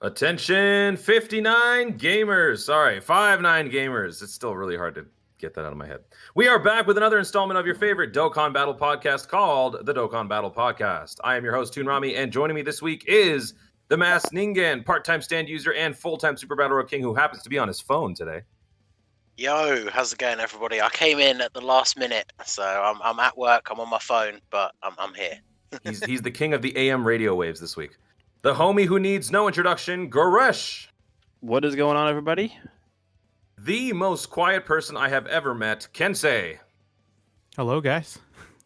Attention 59 gamers. Sorry, 59 gamers. It's still really hard to get that out of my head. We are back with another installment of your favorite Dokkan Battle Podcast called the Dokkan Battle Podcast. I am your host, Toonrami, and joining me this week is the Masked Ningen, part-time stand user and full-time Super Battle Royale King who happens to be on his phone today. Yo, how's it going, everybody? I came in at the last minute, so I'm at work, I'm on my phone, but I'm here. He's the king of the AM radio waves this week. The homie who needs no introduction, Goresh. What is going on, everybody? The most quiet person I have ever met, Kensei. Hello, guys.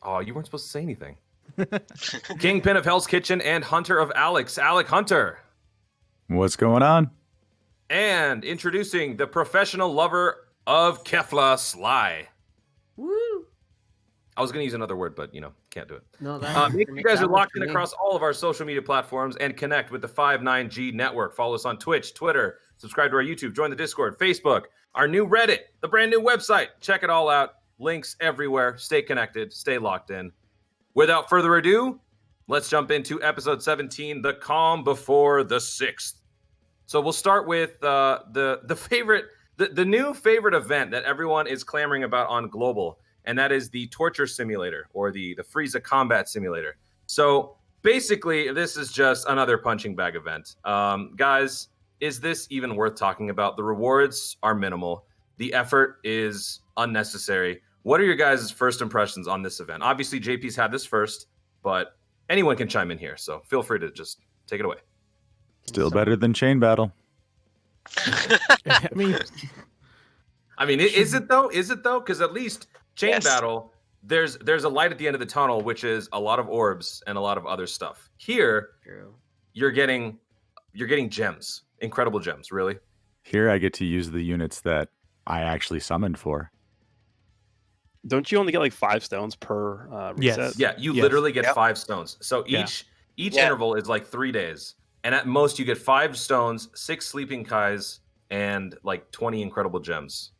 Oh, you weren't supposed to say anything. Kingpin of Hell's Kitchen and Hunter of Alex, Alec Hunter. What's going on? And introducing the professional lover of Kefla, Sly. Woo! I was going to use another word, but, can't do it. No, Make sure you guys are locked in across all of our social media platforms and connect with the 59G network. Follow us on Twitch, Twitter, subscribe to our YouTube, join the Discord, Facebook, our new Reddit, the brand new website. Check it all out. Links everywhere. Stay connected. Stay locked in. Without further ado, let's jump into episode 17, The Calm Before the 6th. So we'll start with the new favorite event that everyone is clamoring about on Global, and that is the Torture Simulator, or the Frieza Combat Simulator. So basically, this is just another punching bag event. Guys, is this even worth talking about? The rewards are minimal. The effort is unnecessary. What are your guys' first impressions on this event? Obviously, JP's had this first, but anyone can chime in here, so feel free to just take it away. Still better than Chain Battle. I mean, is it though? Is it though? Because at least Chain Battle, there's a light at the end of the tunnel, which is a lot of orbs and a lot of other stuff. Here, you're getting gems, incredible gems. Really. Here, I get to use the units that I actually summoned for. Don't you only get like 5 stones per reset? Yes. Yeah, you literally get 5 stones. So each interval is like 3 days. And at most, you get 5 stones, 6 sleeping Kais, and like 20 incredible gems.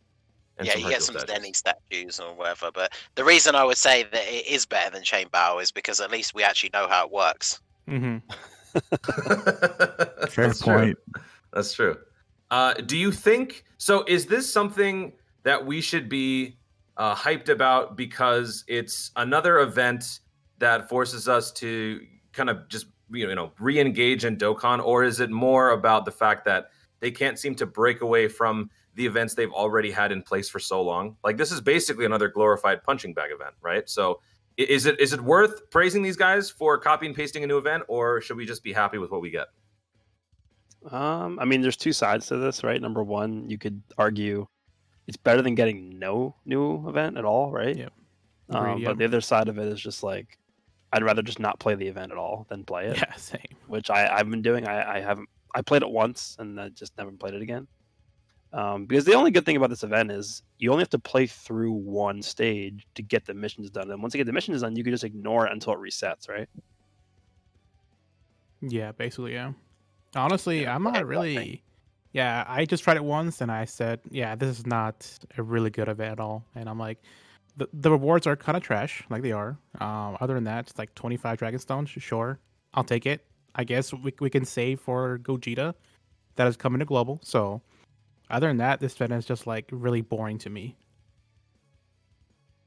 And you get some Zenny statues or whatever. But the reason I would say that it is better than Chain Battle is because at least we actually know how it works. Mm-hmm. Fair point. That's true. Do you think so? Is this something that we should be hyped about because it's another event that forces us to kind of just re-engage in Dokkan, or is it more about the fact that they can't seem to break away from the events they've already had in place for so long? Like, this is basically another glorified punching bag event, right? So is it worth praising these guys for copy and pasting a new event, or should we just be happy with what we get? There's 2 sides to this, right? Number one, you could argue it's better than getting no new event at all, right? Yeah. But the other side of it is just like, I'd rather just not play the event at all than play it. Yeah, same. Which I've been doing. I played it once and I just never played it again. Because the only good thing about this event is you only have to play through one stage to get the missions done. And once you get the missions done, you can just ignore it until it resets, right? Yeah, basically, yeah. Honestly, I'm not really... Yeah, I just tried it once and I said, yeah, this is not a really good event at all. And I'm like, the rewards are kind of trash, like they are. Other than that, it's like 25 Dragon Stones, sure. I'll take it. I guess we can save for Gogeta. That is coming to Global. So, other than that, this event is just like really boring to me.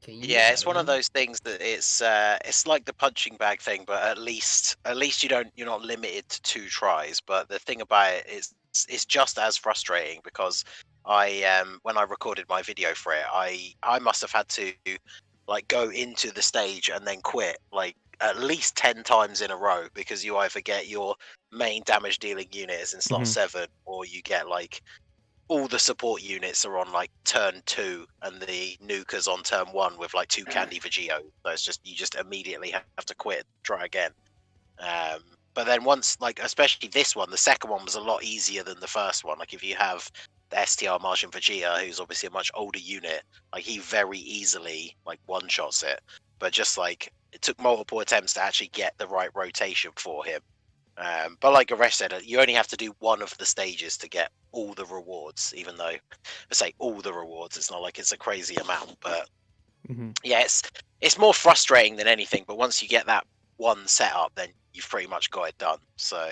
Yeah, it's one of those things that it's like the punching bag thing, but at least you're not limited to 2 tries. But the thing about it is it's just as frustrating because when I recorded my video for it, I must have had to like go into the stage and then quit like at least 10 times in a row because you either get your main damage dealing units in slot 7 or you get like all the support units are on like turn 2 and the nukas on turn 1 with like 2 Candy Vegito. So it's just you just immediately have to quit, try again. But then once, like especially this one, the second one was a lot easier than the first one. Like if you have the STR Martian Vegeta, who's obviously a much older unit, like he very easily like one-shots it. But just like it took multiple attempts to actually get the right rotation for him. But like Goresh said, you only have to do one of the stages to get all the rewards, even though I say all the rewards, it's not like it's a crazy amount. But yeah, it's more frustrating than anything. But once you get that one setup, then you've pretty much got it done. So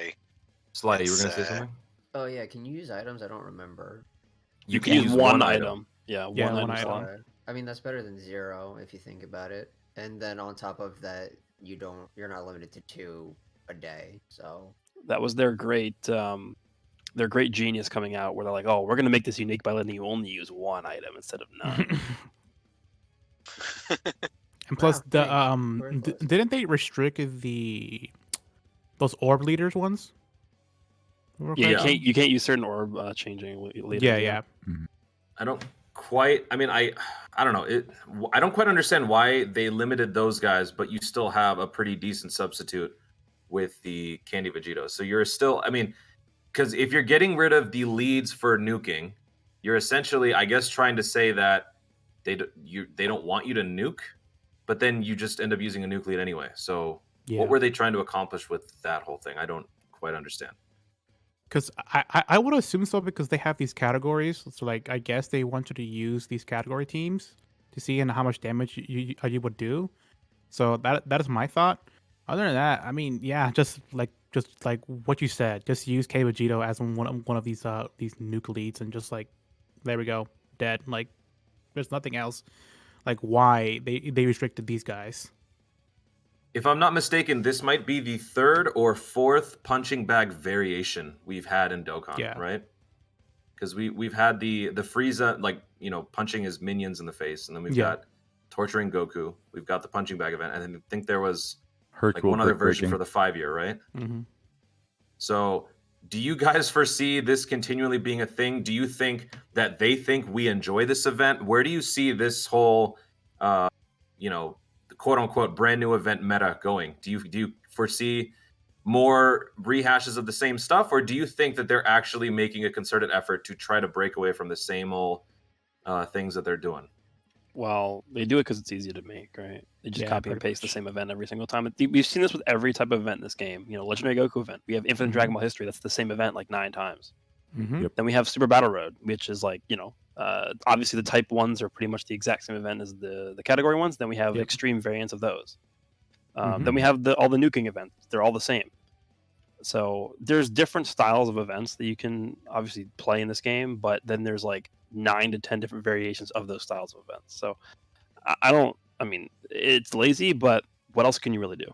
Sly, you were going to say something? Oh yeah, can you use items? I don't remember. You can use one item. Yeah, Yeah, one one item. item. slot. I mean, that's better than 0 if you think about it. And then on top of that, you're not limited to 2 a day. So That was their great genius coming out, where they're like, "Oh, we're gonna make this unique by letting you only use one item instead of none." And plus, Wow, thanks. Worthless. didn't they restrict those orb leaders ones? Yeah, you can't use certain orb changing leaders. Yeah. I don't quite. I mean, I don't know. I don't quite understand why they limited those guys, but you still have a pretty decent substitute with the Candy Vegito. So you're still. I mean, because if you're getting rid of the leads for nuking, you're essentially, I guess, trying to say that they don't want you to nuke, but then you just end up using a nuke lead anyway. So Yeah. what were they trying to accomplish with that whole thing? I don't quite understand. Because I would assume so, because they have these categories. So like, I guess they wanted to use these category teams to see how much damage you would do. So that is my thought. Other than that, I mean, yeah, just like what you said, just use K Vegito as one of these nuke leads, and just like, there we go, dead. Like, there's nothing else. Like, why they restricted these guys? If I'm not mistaken, this might be the third or fourth punching bag variation we've had in Dokkan, Yeah. right? Because we've had the Frieza, like, punching his minions in the face, and then we've got torturing Goku. We've got the punching bag event, and then I think there was like one other version for the 5-year, right? Mm-hmm. So do you guys foresee this continually being a thing? Do you think that they think we enjoy this event? Where do you see this whole, quote unquote brand new event meta going? Do you foresee more rehashes of the same stuff, or do you think that they're actually making a concerted effort to try to break away from the same old things that they're doing? Well, they do it because it's easy to make, right? They just Yeah, copy and pretty paste the much. same event every single time. We've seen this with every type of event in this game. Legendary Goku event. We have Infinite Dragon Ball History. That's the same event like 9 times. Mm-hmm. Yep. Then we have Super Battle Road, which is like, obviously the type ones are pretty much the exact same event as the category ones. Then we have Yep. extreme variants of those. Mhm. Then we have all the nuking events. They're all the same. So there's different styles of events that you can obviously play in this game, but then there's like 9 to 10 different variations of those styles of events. So I mean, it's lazy, but what else can you really do?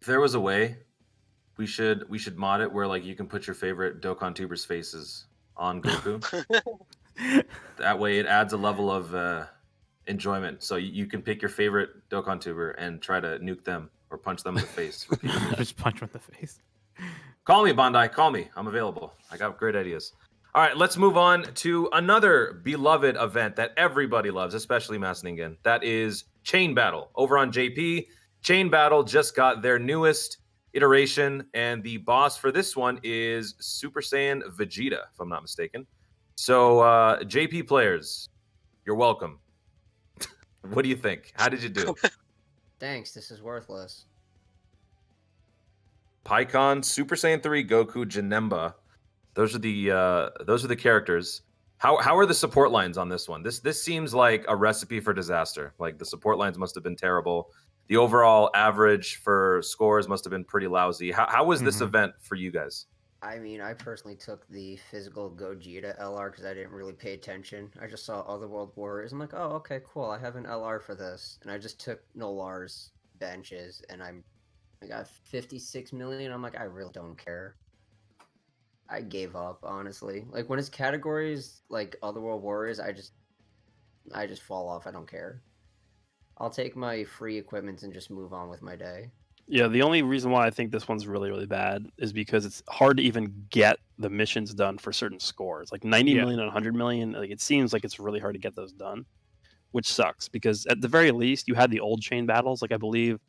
If there was a way, we should mod it where like you can put your favorite Dokkan tubers' faces on Goku. That way it adds a level of enjoyment. So you can pick your favorite Dokkan tuber and try to nuke them or punch them in the face repeatedly. Just punch him in the face. Call me, Bandai. Call me. I'm available. I got great ideas. All right, let's move on to another beloved event that everybody loves, especially Mass Ningen. That is Chain Battle. Over on JP, Chain Battle just got their newest iteration, and the boss for this one is Super Saiyan Vegeta, if I'm not mistaken. So, JP players, you're welcome. What do you think? How did you do? Thanks, this is worthless. PyCon, Super Saiyan 3, Goku, Janemba. Those are the characters. How are the support lines on this one? This seems like a recipe for disaster. Like the support lines must have been terrible. The overall average for scores must have been pretty lousy. How was this event for you guys? I mean, I personally took the physical Gogeta LR because I didn't really pay attention. I just saw Otherworld Warriors. I'm like, oh, okay, cool. I have an LR for this. And I just took Nolar's benches, and I got 56 million. I'm like, I really don't care. I gave up, honestly. Like, when it's categories like Otherworld Warriors, I just fall off. I don't care. I'll take my free equipment and just move on with my day. Yeah, the only reason why I think this one's really, really bad is because it's hard to even get the missions done for certain scores. Like 90 million and 100 million, like it seems like it's really hard to get those done, which sucks because at the very least you had the old chain battles. Like I believe,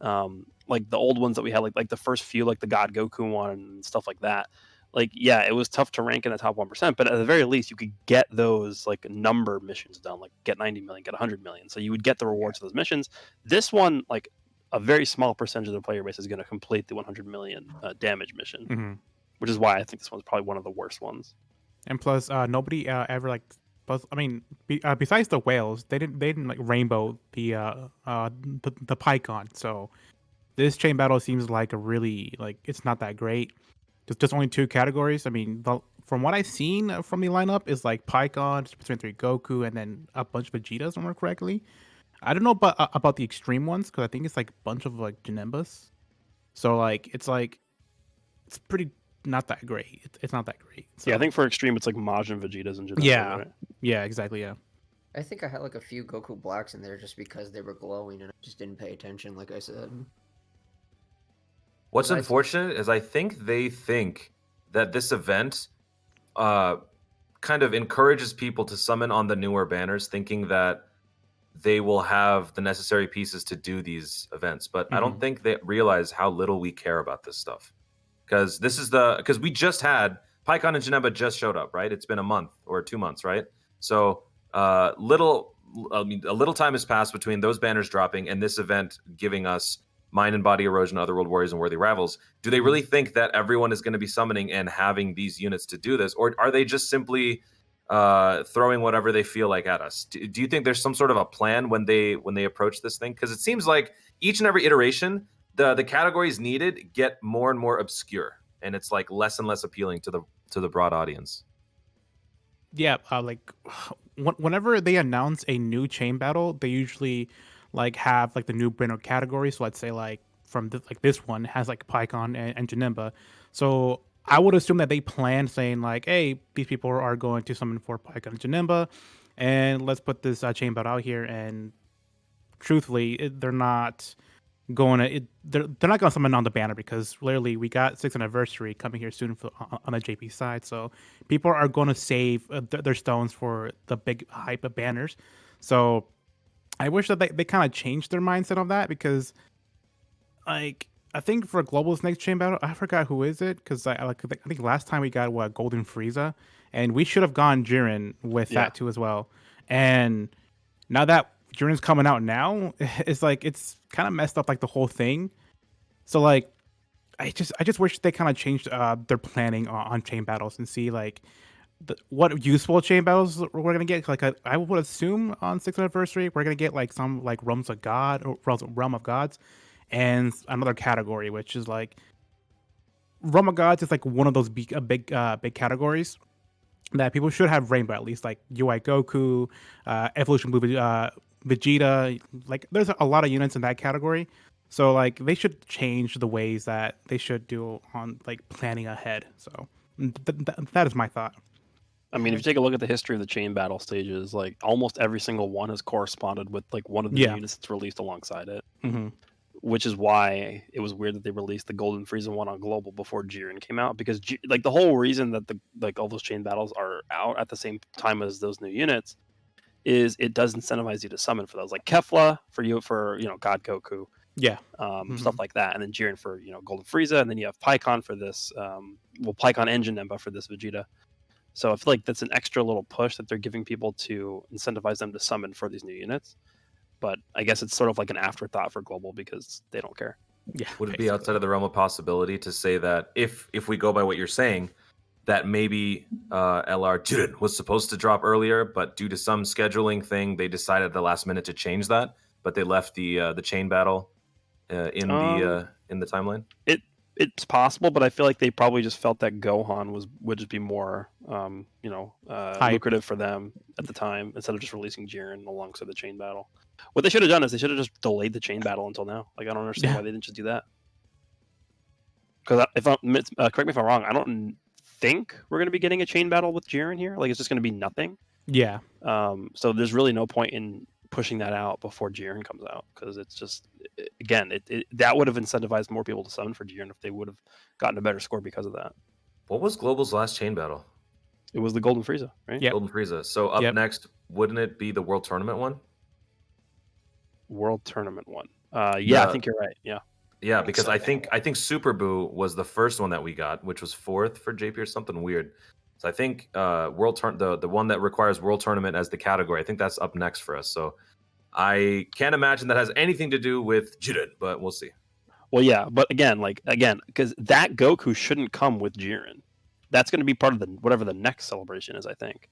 like the old ones that we had, like the first few, like the God Goku one and stuff like that. Like, yeah, it was tough to rank in the top 1%, but at the very least you could get those like number missions done, like get 90 million, get 100 million. So you would get the rewards for those missions. This one, like, a very small percentage of the player base is going to complete the 100 million damage mission, which is why I think this one's probably one of the worst ones. And plus, nobody ever like. I mean, besides the whales, they didn't like rainbow the PyCon. So this chain battle seems like a really like it's not that great. just only 2 categories. I mean, from what I've seen from the lineup is like Pikkon, Super Saiyan 3 Goku, and then a bunch of Vegetas, if I remember correctly. I don't know about the extreme ones because I think it's like a bunch of like Janembas. So it's pretty not that great. It's not that great. So. Yeah, I think for extreme it's like Majin Vegetas and Janemba. Yeah, right? yeah, exactly. Yeah. I think I had like a few Goku Blacks in there just because they were glowing and I just didn't pay attention, like I said. What's unfortunate is I think they think that this event kind of encourages people to summon on the newer banners, thinking that they will have the necessary pieces to do these events. But I don't think they realize how little we care about this stuff. Because we just had Pikkon and Janemba just showed up, right? It's been a month or 2 months, right? So a little time has passed between those banners dropping and this event giving us Mind and Body Erosion, Otherworld Warriors, and Worthy Rivals. Do they really think that everyone is going to be summoning and having these units to do this? Or are they just simply throwing whatever they feel like at us? Do you think there's some sort of a plan when they approach this thing? Because it seems like each and every iteration, the categories needed get more and more obscure, and it's like less and less appealing to the broad audience. Yeah, whenever they announce a new chain battle, they usually like have like the new banner category. So let's say like from this one has like Pikkon and Janemba. So I would assume that they plan saying like, hey, these people are going to summon for Pikkon and Janemba, and let's put this chain battle out here. And truthfully, they're not going to they're not going to summon on the banner because literally we got 6th anniversary coming here soon on the JP side. So people are going to save their stones for the big hype of banners. So I wish that they kind of changed their mindset on that because, like, I think for Global's next chain battle, I forgot who is it because I think last time we got Golden Frieza, and we should have gone Jiren with that too as well. And now that Jiren's coming out now, it's like it's kind of messed up like the whole thing. So like, I just wish they kind of changed their planning on chain battles and see like what useful chain battles we're gonna get. Like I would assume on 6th anniversary we're gonna get like some like Realms of God or Realm of Gods, and another category which is like Realm of Gods is like one of those big categories that people should have rainbow at least, like UI Goku, Evolution Blue Vegeta. Like there's a lot of units in that category, so like they should change the ways that they should do on like planning ahead. So that is my thought. I mean, if you take a look at the history of the chain battle stages, like almost every single one has corresponded with like one of the units that's released alongside it, which is why it was weird that they released the Golden Frieza one on Global before Jiren came out, because like the whole reason that all those chain battles are out at the same time as those new units is it does incentivize you to summon for those, like Kefla for God Goku, stuff like that, and then Jiren for Golden Frieza, and then you have Pikkon for this, Pikkon and Janemba for this Vegeta. So I feel like that's an extra little push that they're giving people to incentivize them to summon for these new units. But I guess it's sort of like an afterthought for Global because they don't care. Yeah. Would it be outside of the realm of possibility to say that if we go by what you're saying, that maybe LR Jiren was supposed to drop earlier, but due to some scheduling thing, they decided at the last minute to change that, but they left the chain battle in the timeline? It's possible, but I feel like they probably just felt that Gohan would just be more, lucrative for them at the time instead of just releasing Jiren alongside the chain battle. What they should have done is they should have just delayed the chain battle until now. Like I don't understand why they didn't just do that. Because correct me if I'm wrong, I don't think we're going to be getting a chain battle with Jiren here. Like it's just going to be nothing. Yeah. So there's really no point in pushing that out before Jiren comes out, because it's just, again, that would have incentivized more people to summon for Jiren if they would have gotten a better score because of that. What was Global's last chain battle? It was the Golden Frieza, right? Yeah. Golden Frieza. So up next, wouldn't it be the World Tournament one? World Tournament one. I think you're right. Yeah. Yeah, because I think Super Buu was the first one that we got, which was 4th for JP or something weird. So I think the one that requires World Tournament as the category, I think that's up next for us. So I can't imagine that has anything to do with Jiren, but we'll see. Well, yeah, but again, because that Goku shouldn't come with Jiren. That's going to be part of whatever the next celebration is, I think.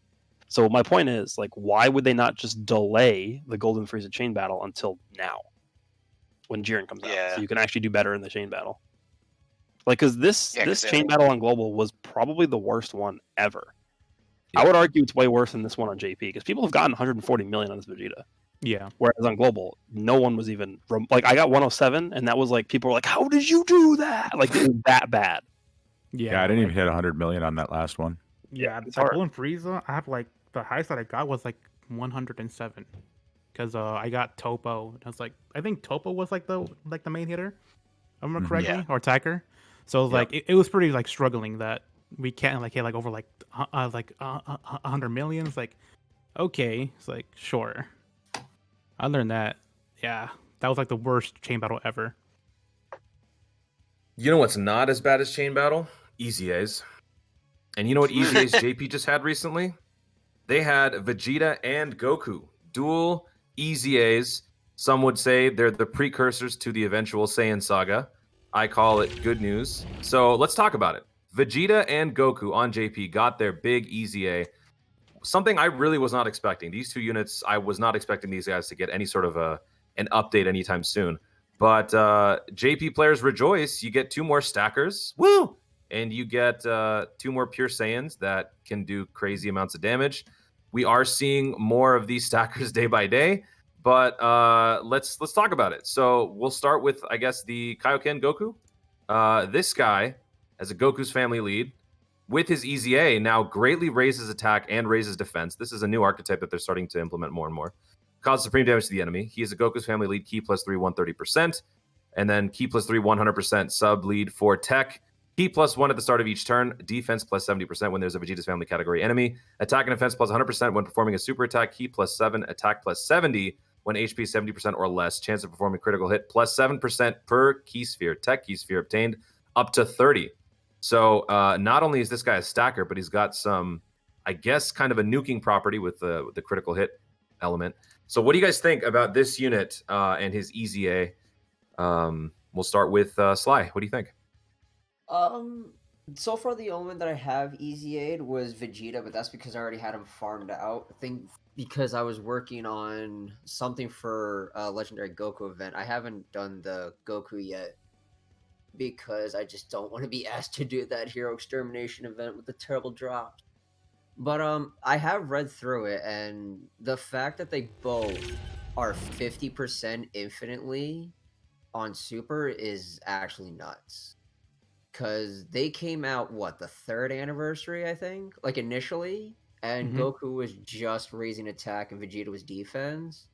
So my point is, like, why would they not just delay the Golden Frieza chain battle until now, when Jiren comes out, so you can actually do better in the chain battle? Like, because this chain battle on global was probably the worst one ever. Yeah. I would argue it's way worse than this one on JP because people have gotten 140 million on this Vegeta. Yeah. Whereas on global, no one was even like, I got 107, and that was like, people were like, "How did you do that?" Like, it was that bad. Yeah, I didn't even hit 100 million on that last one. Yeah, it's like Golden Frieza. I have like the highest that I got was like 107 because I got Topo. I was like, I think Topo was like the main hitter, if I remember correctly, or attacker. So it was like it was pretty like struggling that we can't like hit like over like 100 million. It's like, okay, it's like sure. I learned that. Yeah, that was like the worst chain battle ever. You know what's not as bad as chain battle? Easy A's. And you know what Easy A's JP just had recently? They had Vegeta and Goku. Dual Easy A's. Some would say they're the precursors to the eventual Saiyan saga. I call it good news. So let's talk about it. Vegeta and Goku on JP got their big Easy A. Something I really was not expecting. These two units, I was not expecting these guys to get any sort of an update anytime soon. But JP players rejoice. You get 2 more stackers. Woo! And you get 2 more Pure Saiyans that can do crazy amounts of damage. We are seeing more of these stackers day by day. But let's talk about it. So we'll start with, I guess, the Kaioken Goku. This guy, as a Goku's family lead, with his Easy A, now greatly raises attack and raises defense. This is a new archetype that they're starting to implement more and more. Causes supreme damage to the enemy. He is a Goku's family lead, key +3, 130%. And then key +3, 100% sub lead for tech. Key +1 at the start of each turn. Defense +70% when there's a Vegeta's family category enemy. Attack and defense +100% when performing a super attack. Key +7, attack +70 when HP 70% or less. Chance of performing critical hit +7% per key sphere. Tech key sphere obtained up to 30. So not only is this guy a stacker, but he's got some, I guess, kind of a nuking property with the critical hit element. So what do you guys think about this unit and his Easy A? We'll start with Sly. What do you think? So far the only one that I have Easy Aid was Vegeta, but that's because I already had him farmed out. I think because I was working on something for a Legendary Goku event. I haven't done the Goku yet because I just don't want to be asked to do that Hero Extermination event with the terrible drops. But I have read through it, and the fact that they both are 50% infinitely on Super is actually nuts. Because they came out, the 3rd anniversary, I think? Like, initially? And Goku was just raising attack and Vegeta was defense.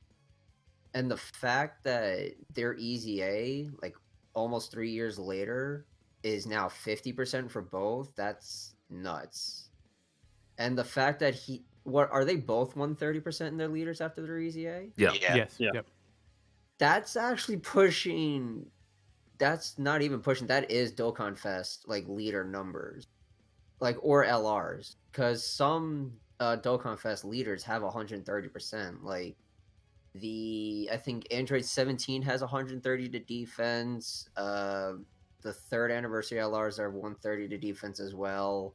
And the fact that their Easy A, like, almost 3 years later, is now 50% for both, that's nuts. And the fact that are they both 130% in their leaders after their Easy A? Yeah. Yes. Yeah. Yep. That's actually pushing. That's not even pushing. That is Dokkan Fest like leader numbers, like or LRs, because some Dokkan Fest leaders have 130%. Like I think Android 17 has 130 to defense. The 3rd anniversary LRs are 130 to defense as well.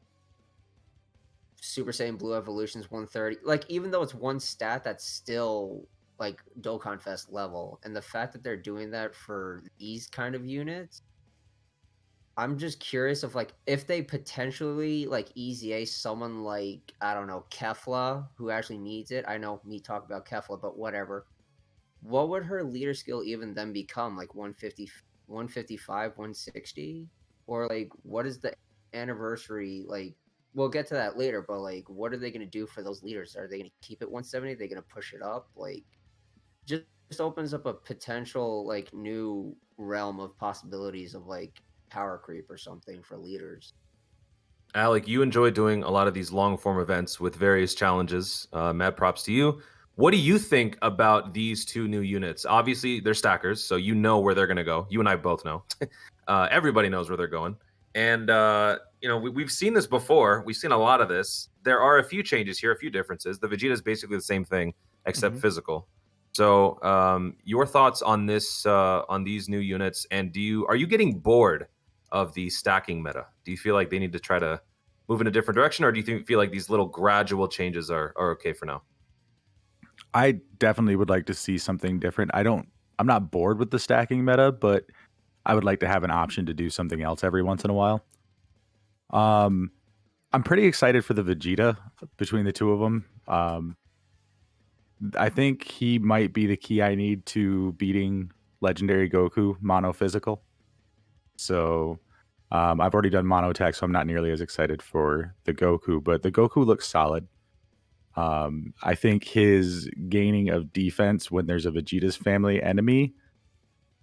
Super Saiyan Blue Evolution's 130. Like, even though it's one stat, that's still like Dokkan Fest level. And the fact that they're doing that for these kind of units, I'm just curious of like if they potentially like Easy A someone like, I don't know, Kefla, who actually needs it. I know me talk about Kefla, but whatever. What would her leader skill even then become? Like 150, 155, 160? Or like what is the anniversary like? We'll get to that later, but like, what are they going to do for those leaders? Are they going to keep it 170? Are they going to push it up? Like, just opens up a potential like new realm of possibilities of like power creep or something for leaders. Alec, you enjoy doing a lot of these long form events with various challenges. Mad props to you. What do you think about these 2 new units? Obviously, they're stackers, so you know where they're going to go. You and I both know. Everybody knows where they're going. And, we've seen this before. We've seen a lot of this. There are a few changes here, a few differences. The Vegeta is basically the same thing, except physical. So your thoughts on this, on these new units, and are you getting bored of the stacking meta? Do you feel like they need to try to move in a different direction, or do you feel like these little gradual changes are okay for now? I definitely would like to see something different. I'm not bored with the stacking meta, but I would like to have an option to do something else every once in a while. I'm pretty excited for the Vegeta between the two of them. I think he might be the key I need to beating Legendary Goku Mono Physical. So I've already done Mono Tech, so I'm not nearly as excited for the Goku, but the Goku looks solid. I think his gaining of defense when there's a Vegeta's family enemy,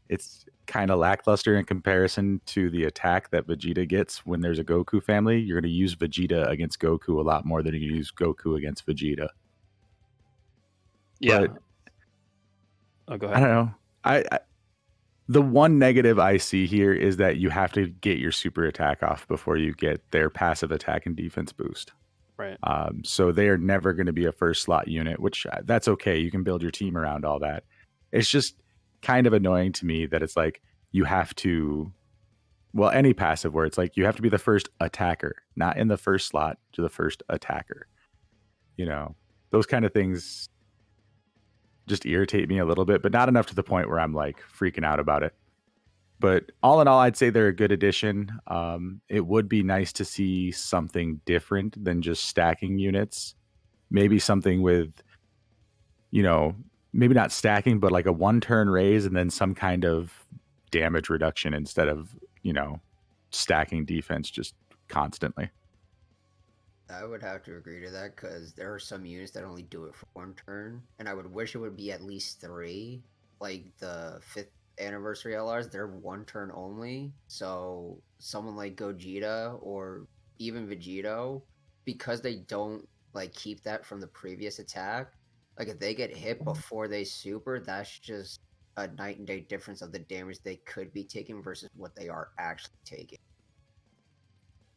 it's kind of lackluster in comparison to the attack that Vegeta gets when there's a Goku family. You're going to use Vegeta against Goku a lot more than you use Goku against Vegeta. Yeah. But, go I ahead. don't know. I the one negative I see here is that you have to get your super attack off before you get their passive attack and defense boost. Right. So they are never going to be a first slot unit, which that's okay. You can build your team around all that. It's just kind of annoying to me that it's like you have to, well, any passive where it's like you have to be the first attacker, not in the first slot to the first attacker. You know, those kind of things just irritate me a little bit, but not enough to the point where I'm like freaking out about it. But all in all, I'd say they're a good addition. It would be nice to see something different than just stacking units. Maybe something with, you know, maybe not stacking, but like a 1-turn raise and then some kind of damage reduction instead of, you know, stacking defense just constantly. I would have to agree to that because there are some units that only do it for 1 turn, and I would wish it would be at least 3. Like the 5th anniversary LRs, they're 1 turn only. So someone like Gogeta or even Vegito, because they don't like keep that from the previous attack, like if they get hit before they super, that's just a night and day difference of the damage they could be taking versus what they are actually taking.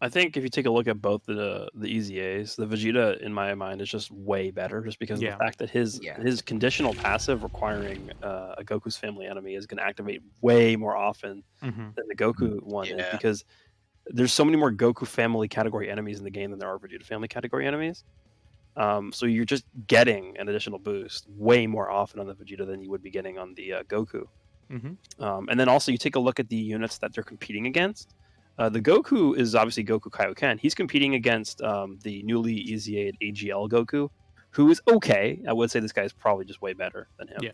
I think if you take a look at both the EZAs, the Vegeta in my mind is just way better, just because of the fact that his conditional passive requiring a Goku's family enemy is going to activate way more often than the Goku one is, because there's so many more Goku family category enemies in the game than there are Vegeta family category enemies. So you're just getting an additional boost way more often on the Vegeta than you would be getting on the Goku. And then also you take a look at the units that they're competing against. The Goku is obviously Goku Kaioken. He's competing against the newly EZA'd AGL Goku, who is okay. I would say this guy is probably just way better than him.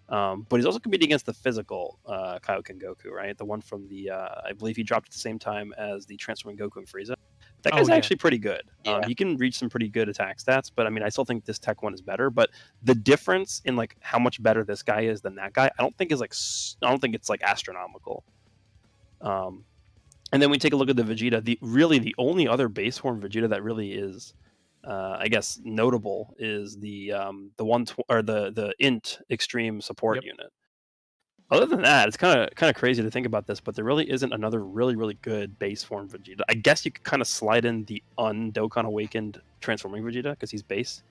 But he's also competing against the physical Kaioken Goku, right? The one from the, I believe he dropped at the same time as the Transforming Goku and Frieza. That guy's actually pretty good. He can reach some pretty good attack stats, but I mean, I still think this tech one is better. But the difference in like how much better this guy is than that guy, I don't think it's like astronomical. And then we take a look at the Vegeta. The only other base form Vegeta that really is, I guess, notable is the Int Extreme Support unit. Other than that, it's kind of crazy to think about this, but there really isn't another really, really good base form Vegeta. I guess you could kind of slide in the Dokkan Awakened Transforming Vegeta because he's base.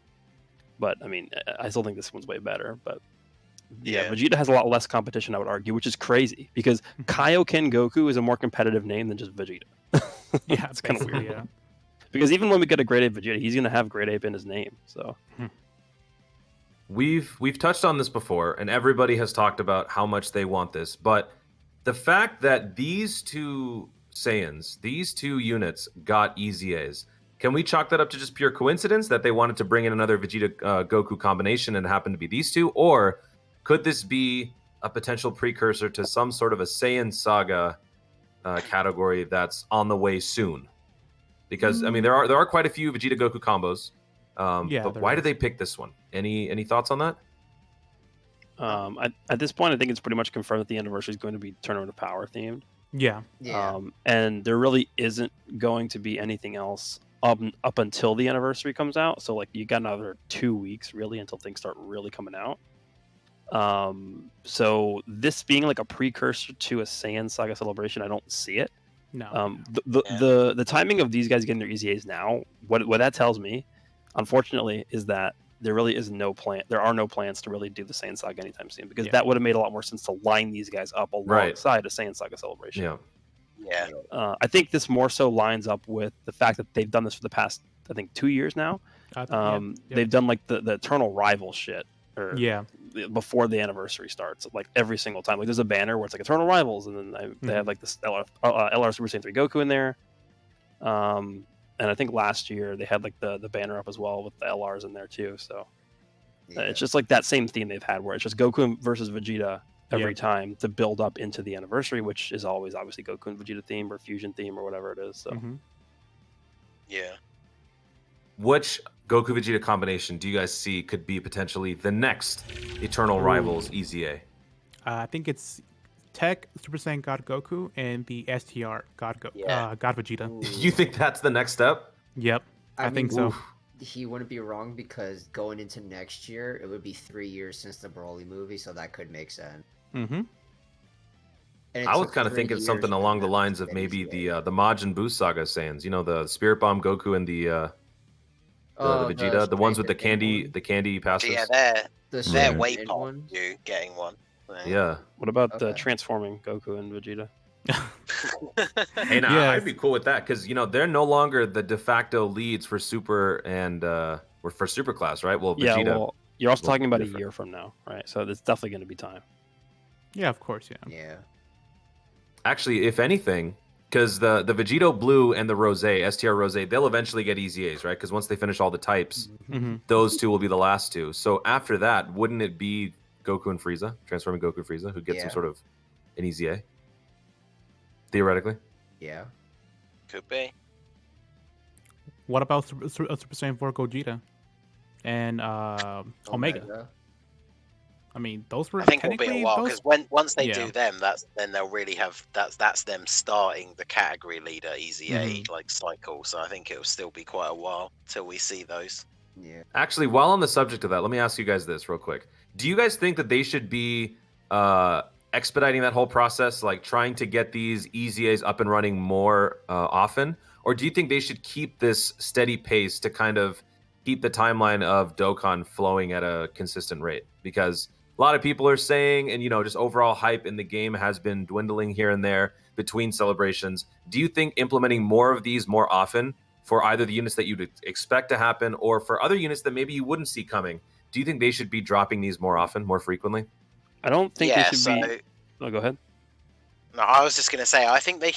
But I mean, I still think this one's way better. But yeah, Vegeta has a lot less competition, I would argue, which is crazy because Kaioken Goku is a more competitive name than just Vegeta. Yeah, it's kind of weird. Yeah. Because even when we get a Great Ape Vegeta, he's going to have Great Ape in his name. So we've touched on this before, and everybody has talked about how much they want this. But the fact that these two Saiyans, these two units, got EZAs, can we chalk that up to just pure coincidence that they wanted to bring in another Vegeta Goku combination and it happened to be these two, or could this be a potential precursor to some sort of a Saiyan saga category that's on the way soon? Because I mean, there are quite a few Vegeta Goku combos. But why did they pick this one? Any thoughts on that? At this point, I think it's pretty much confirmed that the anniversary is going to be Tournament of Power themed. Yeah. And there really isn't going to be anything else up until the anniversary comes out. So like you got another 2 weeks really until things start really coming out. So this being like a precursor to a Saiyan Saga celebration, I don't see it. No. The timing of these guys getting their EZAs now, what that tells me, unfortunately, is that there really is no plan. There are no plans to really do the Saiyan Saga anytime soon, because that would have made a lot more sense to line these guys up alongside a Saiyan Saga celebration. I think this more so lines up with the fact that they've done this for the past, I think, 2 years now. They've done like the eternal rival shit. before the anniversary starts, like every single time. Like there's a banner where it's like Eternal Rivals, and then they have like this LR Super Saiyan 3 Goku in there. And I think last year they had like the banner up as well with the LRs in there too. So it's just like that same theme they've had where it's just Goku versus Vegeta every time to build up into the anniversary, which is always obviously Goku and Vegeta theme or Fusion theme or whatever it is. So Yeah. Which Goku Vegeta combination do you guys see could be potentially the next Eternal Rivals EZA? I think it's Tech Super Saiyan God Goku and the STR God God Vegeta. You think that's the next step? Yep, I think so. He wouldn't be wrong because going into next year, it would be 3 years since the Broly movie, so that could make sense. Mm-hmm. I was kind of thinking something along the lines of maybe the Majin Buu Saga Saiyans. You know, the Spirit Bomb Goku and the Vegeta, the ones with the candy passes. Yeah, they're way past you getting one. Yeah. What about the transforming Goku and Vegeta? Hey, I'd be cool with that because they're no longer the de facto leads for Super and for Super Class, right? Well, Vegeta. Yeah, well, you're also talking about a year from now, right? So it's definitely going to be time. Yeah, of course, Yeah. Actually, if anything, because the Vegito Blue and the Rose, STR Rose, they'll eventually get EZAs, right? Because once they finish all the types, those two will be the last two. So after that, wouldn't it be Goku and Frieza, transforming Goku and Frieza, who gets some sort of an EZA? Theoretically? Yeah. Could be. What about Super Saiyan 4 Gogeta and Omega? I mean, those were. I think it'll be a while because once they do them, then they'll really have that's them starting the category leader EZA like cycle. So I think it'll still be quite a while till we see those. Yeah. Actually, while on the subject of that, let me ask you guys this real quick. Do you guys think that they should be expediting that whole process, like trying to get these EZAs up and running more often? Or do you think they should keep this steady pace to kind of keep the timeline of Dokkan flowing at a consistent rate? Because a lot of people are saying, and just overall hype in the game has been dwindling here and there between celebrations. Do you think implementing more of these more often for either the units that you'd expect to happen or for other units that maybe you wouldn't see coming, do you think they should be dropping these more often, more frequently? I don't think they should be. Oh, go ahead. No, I was just going to say, I think they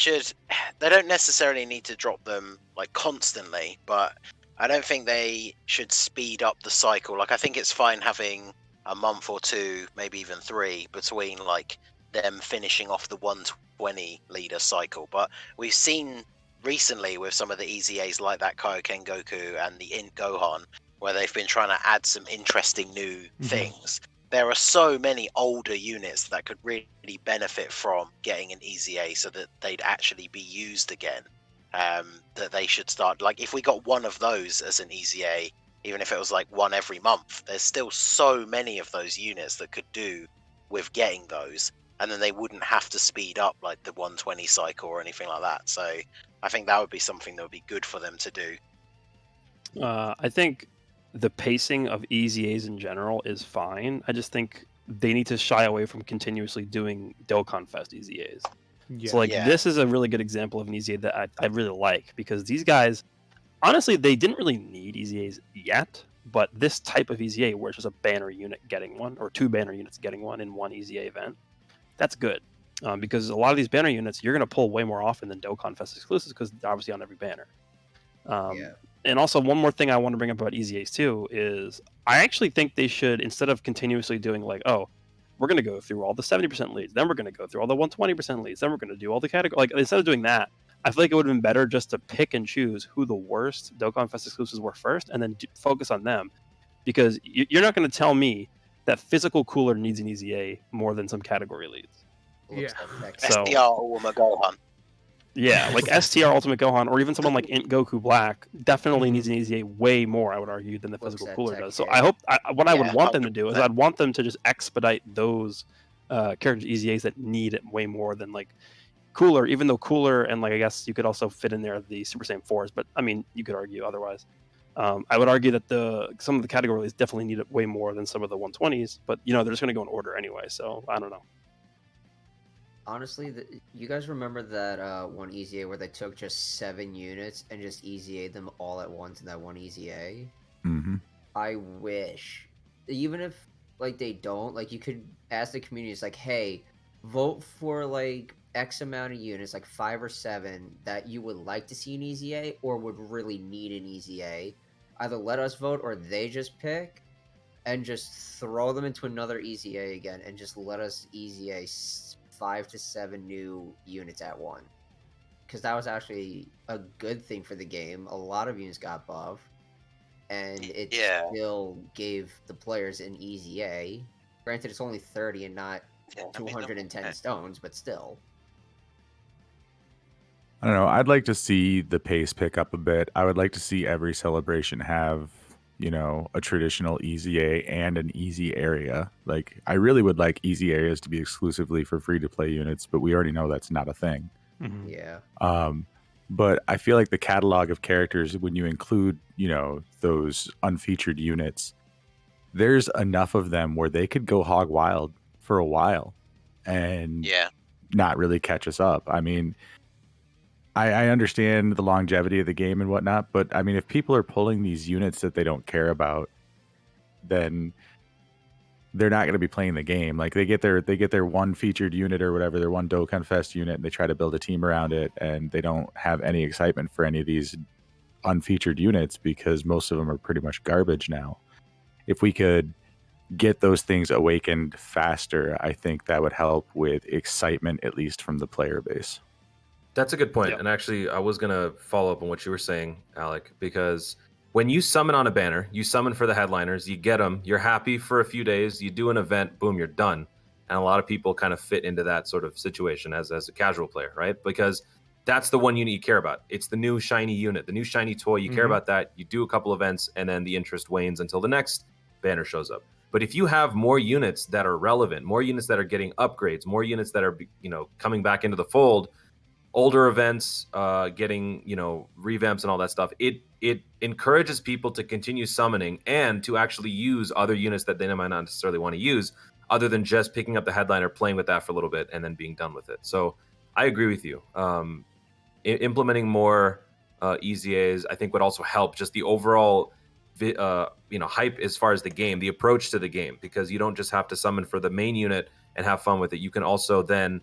don't necessarily need to drop them like constantly, but I don't think they should speed up the cycle. Like, I think it's fine having a month or two, maybe even 3, between like them finishing off the 120 leader cycle. But we've seen recently with some of the EZAs like that Kaioken Goku and the Int Gohan, where they've been trying to add some interesting new things. There are so many older units that could really benefit from getting an EZA so that they'd actually be used again. That they should start, like if we got one of those as an EZA, even if it was like one every month, there's still so many of those units that could do with getting those, and then they wouldn't have to speed up like the 120 cycle or anything like that. So I think that would be something that would be good for them to do. I think the pacing of EZAs in general is fine. I just think they need to shy away from continuously doing Dokkan Fest EZAs. Yeah. So this is a really good example of an EZA that I really like, because these guys, honestly, they didn't really need EZAs yet, but this type of EZA where it's just a banner unit getting one or 2 banner units getting one in one EZA event, that's good. Because a lot of these banner units you're going to pull way more often than Dokkan Fest exclusives because they're obviously on every banner. And also, one more thing I want to bring up about EZAs too is I actually think they should, instead of continuously doing like, oh, we're going to go through all the 70% leads, then we're going to go through all the 120% leads, then we're going to do all the category. Like, instead of doing that, I feel like it would have been better just to pick and choose who the worst Dokkan Fest exclusives were first and then focus on them. Because you're not going to tell me that Physical Cooler needs an EZA more than some category leads. Yeah. So, SDR Ultimate Gohan. Yeah, like STR Ultimate Gohan, or even someone like Int Goku Black definitely needs an EZA way more, I would argue, than the Physical Cooler does. So I hope, what I would want them to do is I'd want them to just expedite those character EZAs that need it way more than like Cooler, even though Cooler and like I guess you could also fit in there the Super Saiyan 4s, but I mean, you could argue otherwise. I would argue that some of the categories definitely need it way more than some of the 120s, but they're just going to go in order anyway, so I don't know. Honestly, you guys remember that one EZA where they took just 7 units and just EZA'd them all at once in that one EZA? Mm-hmm. I wish, even if like they don't. Like you could ask the community, it's like, hey, vote for like X amount of units, like 5 or 7 that you would like to see an EZA or would really need an EZA. Either let us vote or they just pick and just throw them into another EZA again and just let us EZA 5 to 7 new units at once. Because that was actually a good thing for the game. A lot of units got buffed, and it still gave the players an EZA. Granted, it's only 30 and not 210 stones, but still. I don't know. I'd like to see the pace pick up a bit. I would like to see every celebration have, a traditional EZA and an easy area. Like, I really would like easy areas to be exclusively for free-to-play units, but we already know that's not a thing. Mm-hmm. Yeah. But I feel like the catalog of characters, when you include, those unfeatured units, there's enough of them where they could go hog wild for a while and not really catch us up. I mean, I understand the longevity of the game and whatnot, but I mean, if people are pulling these units that they don't care about, then they're not going to be playing the game. Like they get their one featured unit or whatever, their one Dokkan Fest unit, and they try to build a team around it, and they don't have any excitement for any of these unfeatured units because most of them are pretty much garbage now. If we could get those things awakened faster, I think that would help with excitement, at least from the player base. That's a good point. And actually, I was going to follow up on what you were saying, Alec, because when you summon on a banner, you summon for the headliners, you get them, you're happy for a few days, you do an event, boom, you're done. And a lot of people kind of fit into that sort of situation as a casual player, right? Because that's the one unit you care about. It's the new shiny unit, the new shiny toy. You care about that. You do a couple events, and then the interest wanes until the next banner shows up. But if you have more units that are relevant, more units that are getting upgrades, more units that are, coming back into the fold, older events, getting, revamps and all that stuff, it encourages people to continue summoning and to actually use other units that they might not necessarily want to use, other than just picking up the headliner, playing with that for a little bit, and then being done with it. So I agree with you. Implementing more EZAs, I think, would also help just the overall hype as far as the game, the approach to the game, because you don't just have to summon for the main unit and have fun with it. You can also then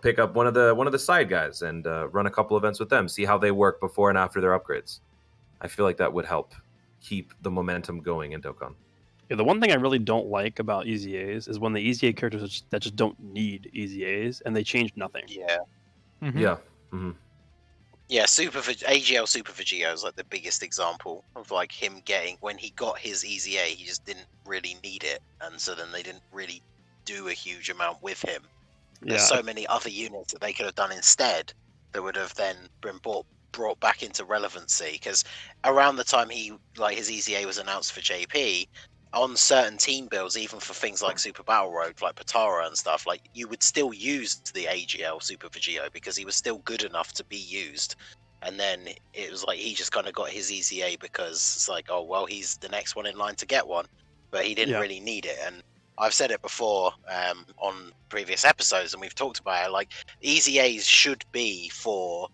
pick up one of the side guys and run a couple events with them, see how they work before and after their upgrades. I feel like that would help keep the momentum going in Dokkan. Yeah, the one thing I really don't like about EZAs is when the EZA characters that just don't need EZAs and they change nothing. Yeah. Mm-hmm. Yeah. Mm-hmm. Yeah, AGL Super Vegeta is like the biggest example of like him getting, when he got his EZA, he just didn't really need it, and so then they didn't really do a huge amount with him. There's so many other units that they could have done instead that would have then been brought back into relevancy, because around the time his EZA was announced for JP, on certain team builds, even for things like Super Battle Road, like Patara and stuff, like you would still use the AGL Super Vegeta because he was still good enough to be used. And then it was like he just kind of got his EZA because it's like, oh well, he's the next one in line to get one, but he didn't really need it. And I've said it before on previous episodes, and we've talked about it. Like EZAs should be for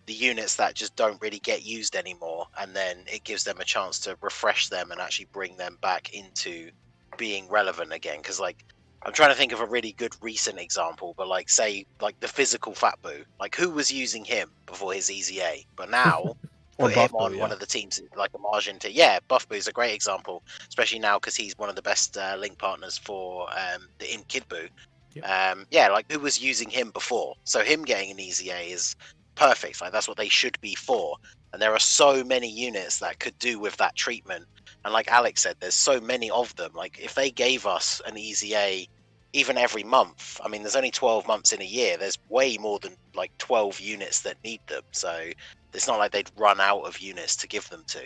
the units that just don't really get used anymore, and then it gives them a chance to refresh them and actually bring them back into being relevant again. Because like I'm trying to think of a really good recent example, but like say like the physical Fat Boo, like who was using him before his EZA, but now put him on one of the teams like a margin to Buff Boo is a great example, especially now because he's one of the best link partners for the in Kid Boo. Like who was using him before, so him getting an EZA is perfect. Like that's what they should be for, and there are so many units that could do with that treatment. And like Alex said, there's so many of them. Like if they gave us an EZA even every month, I mean there's only 12 months in a year, there's way more than like 12 units that need them, so it's not like they'd run out of units to give them to.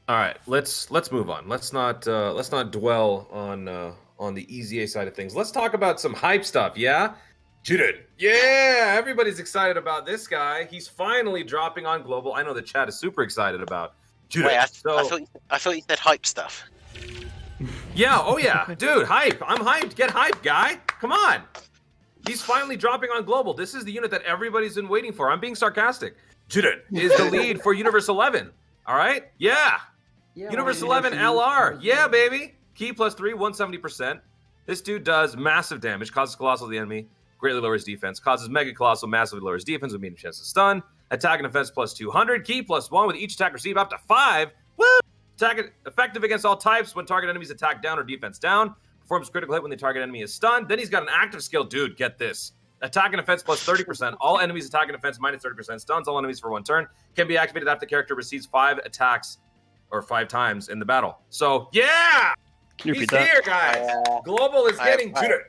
All right, let's move on. Let's not dwell on the EZA side of things. Let's talk about some hype stuff. Yeah, Jiren. Yeah, everybody's excited about this guy. He's finally dropping on global. I know the chat is super excited about Jiren. Wait, I thought you said hype stuff. Yeah. Oh yeah, dude. Hype. I'm hyped. Get hyped, guy. Come on. He's finally dropping on global. This is the unit that everybody's been waiting for. I'm being sarcastic. Jiren is the lead for Universe 11. All right. Yeah. Yeah, Universe why 11 didn't you LR. use Yeah, it? baby. Key plus 3, 170%. This dude does massive damage, causes Colossal to the enemy, greatly lowers defense, causes Mega Colossal, massively lowers defense with medium chance to stun. Attack and defense plus 200. Key plus 1 with each attack received up to 5. Woo! Attack effective against all types when target enemies attack down or defense down. Performs critical hit when the target enemy is stunned. Then he's got an active skill. Dude, get this. Attack and defense plus 30%. All enemies attack and defense minus 30%. Stuns all enemies for 1 turn. Can be activated after the character receives 5 attacks or 5 times in the battle. So, yeah! Can you He's repeat that? here, guys. Global is getting I- to it.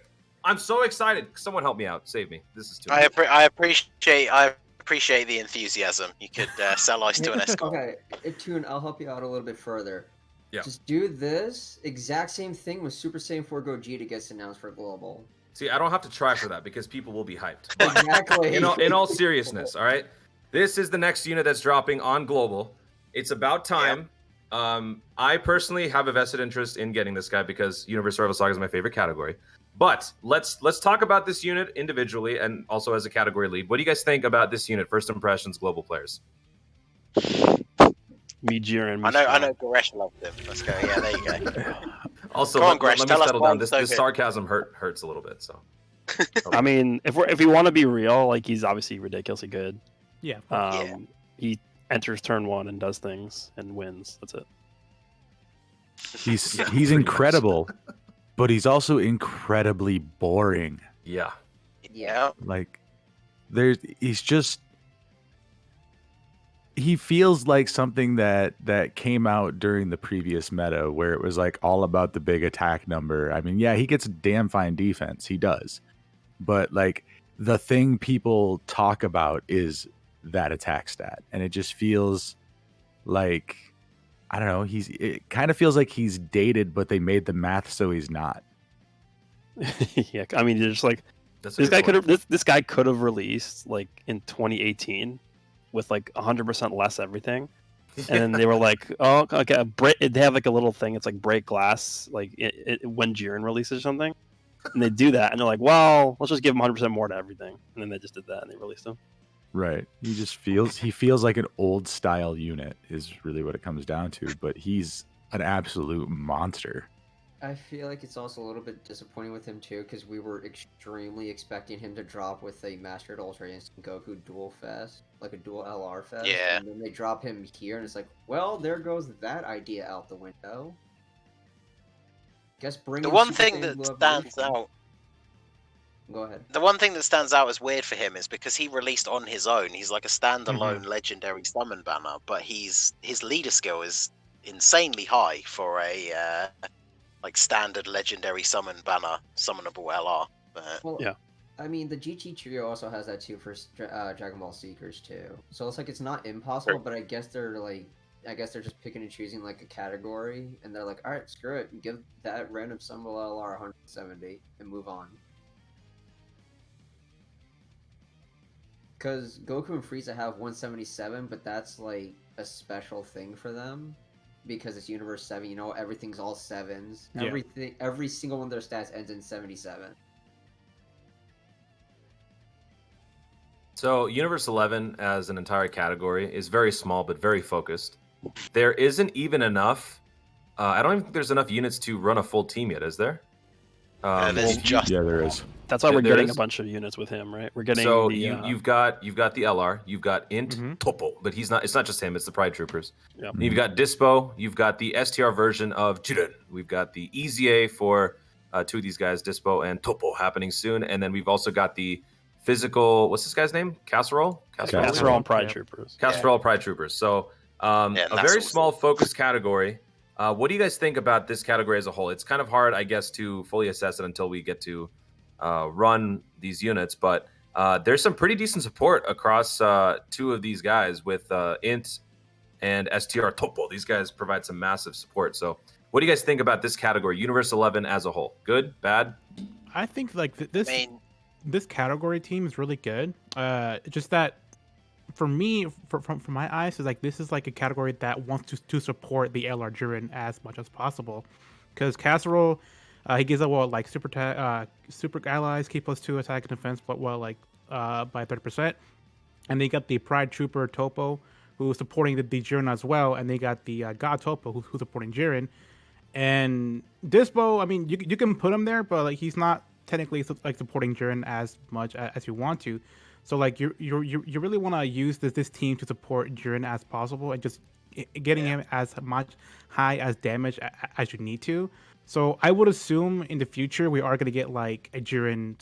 I'm so excited. Someone help me out. Save me. This is too I much. appreciate the enthusiasm. You could sell ice to an escort. Okay, Toon, I'll help you out a little bit further. Yeah. Just do this exact same thing with Super Saiyan 4 Gogeta gets announced for Global. See, I don't have to try for that because people will be hyped. But Exactly. in all seriousness, all right? This is the next unit that's dropping on Global. It's about time. I personally have a vested interest in getting this guy because Universe Survival Saga is my favorite category. But let's talk about this unit individually and also as a category lead. What do you guys think about this unit? First impressions, Global players. Me, Jiren. I know Goresh loved him. Let's go. Yeah, there you go. Also, Come on, let Gresh, me tell us settle why down. it's This so good. sarcasm hurts a little bit. So I mean, if we want to be real, like he's obviously ridiculously good. Yeah. He enters turn 1 and does things and wins. That's it. He's Yeah, pretty incredible, but he's also incredibly boring. yeah. Yeah. Like he feels like something that came out during the previous meta where it was like all about the big attack number. I mean, yeah, he gets a damn fine defense. He does. But like the thing people talk about is that attack stat. And it just feels like, I don't know, it kind of feels like he's dated, but they made the math so he's not. Yeah, I mean, you're just like That's a this good guy could point. have this guy could have released like in 2018 with like 100% less everything, and then they were like, oh, okay, they have like a little thing. It's like break glass, like when Jiren releases something, and they do that, and they're like, well, let's just give him 100% more to everything, and then they just did that and they released him. Right. He feels like an old style unit is really what it comes down to, but he's an absolute monster. I feel like it's also a little bit disappointing with him too, because we were extremely expecting him to drop with a Mastered Ultra Instant Goku dual fest, like a dual LR fest. Yeah. And then they drop him here, and it's like, well, there goes that idea out the window. Guess bring The in one Super thing Saiyan that Blue stands Evolution. out, Go ahead. the one thing that stands out as weird for him is because he released on his own. He's like a standalone Mm-hmm. legendary summon banner, but his leader skill is insanely high for a like standard legendary summon banner summonable LR. Well, Yeah. I mean, the GT trio also has that too for Dragon Ball Seekers too. So it's like it's not impossible, but I guess they're just picking and choosing like a category, and they're like, all right, screw it, give that random summon LR 170 and move on. Because Goku and Frieza have 177, but that's like a special thing for them. Because it's Universe 7, you know, everything's all 7s. Yeah. Every single one of their stats ends in 77. So Universe 11 as an entire category is very small but very focused. There isn't even enough. I don't even think there's enough units to run a full team yet, is there? There's just Yeah, there is. That's why we're There getting is. a bunch of units with him, right? We're getting So the, you've got the LR, you've got Int Mhm. Topo, but he's not. It's not just him; it's the Pride Troopers. Yep. You've got Dyspo, you've got the STR version of Jiren, we've got the EZA for 2 of these guys, Dyspo and Topo, happening soon, and then we've also got the physical. What's this guy's name? Casserole. Casserole and Pride Yeah. Troopers. Casserole Pride Troopers. So and a that's very awesome. small focused category. What do you guys think about this category as a whole? It's kind of hard, I guess, to fully assess it until we get to run these units, but there's some pretty decent support across 2 of these guys with Int and STR Topo. These guys provide some massive support. So what do you guys think about this category, Universe 11 as a whole? Good, bad? I think like I this mean, this category team is really good. Just that for me, from my eyes, is like this is like a category that wants to support the LR Jiren as much as possible, because Casserole, he gives up like super allies, K +2 attack and defense, but by 30%, and then you got the Pride Trooper Topo, who's supporting the Jiren as well, and they got the God Topo who's supporting Jiren. And Dyspo, I mean, you can put him there, but like he's not technically like supporting Jiren as much as you want to. So like you really want to use this team to support Jiren as possible and just getting him as much high as damage as you need to. So I would assume in the future we are going to get like a Jiren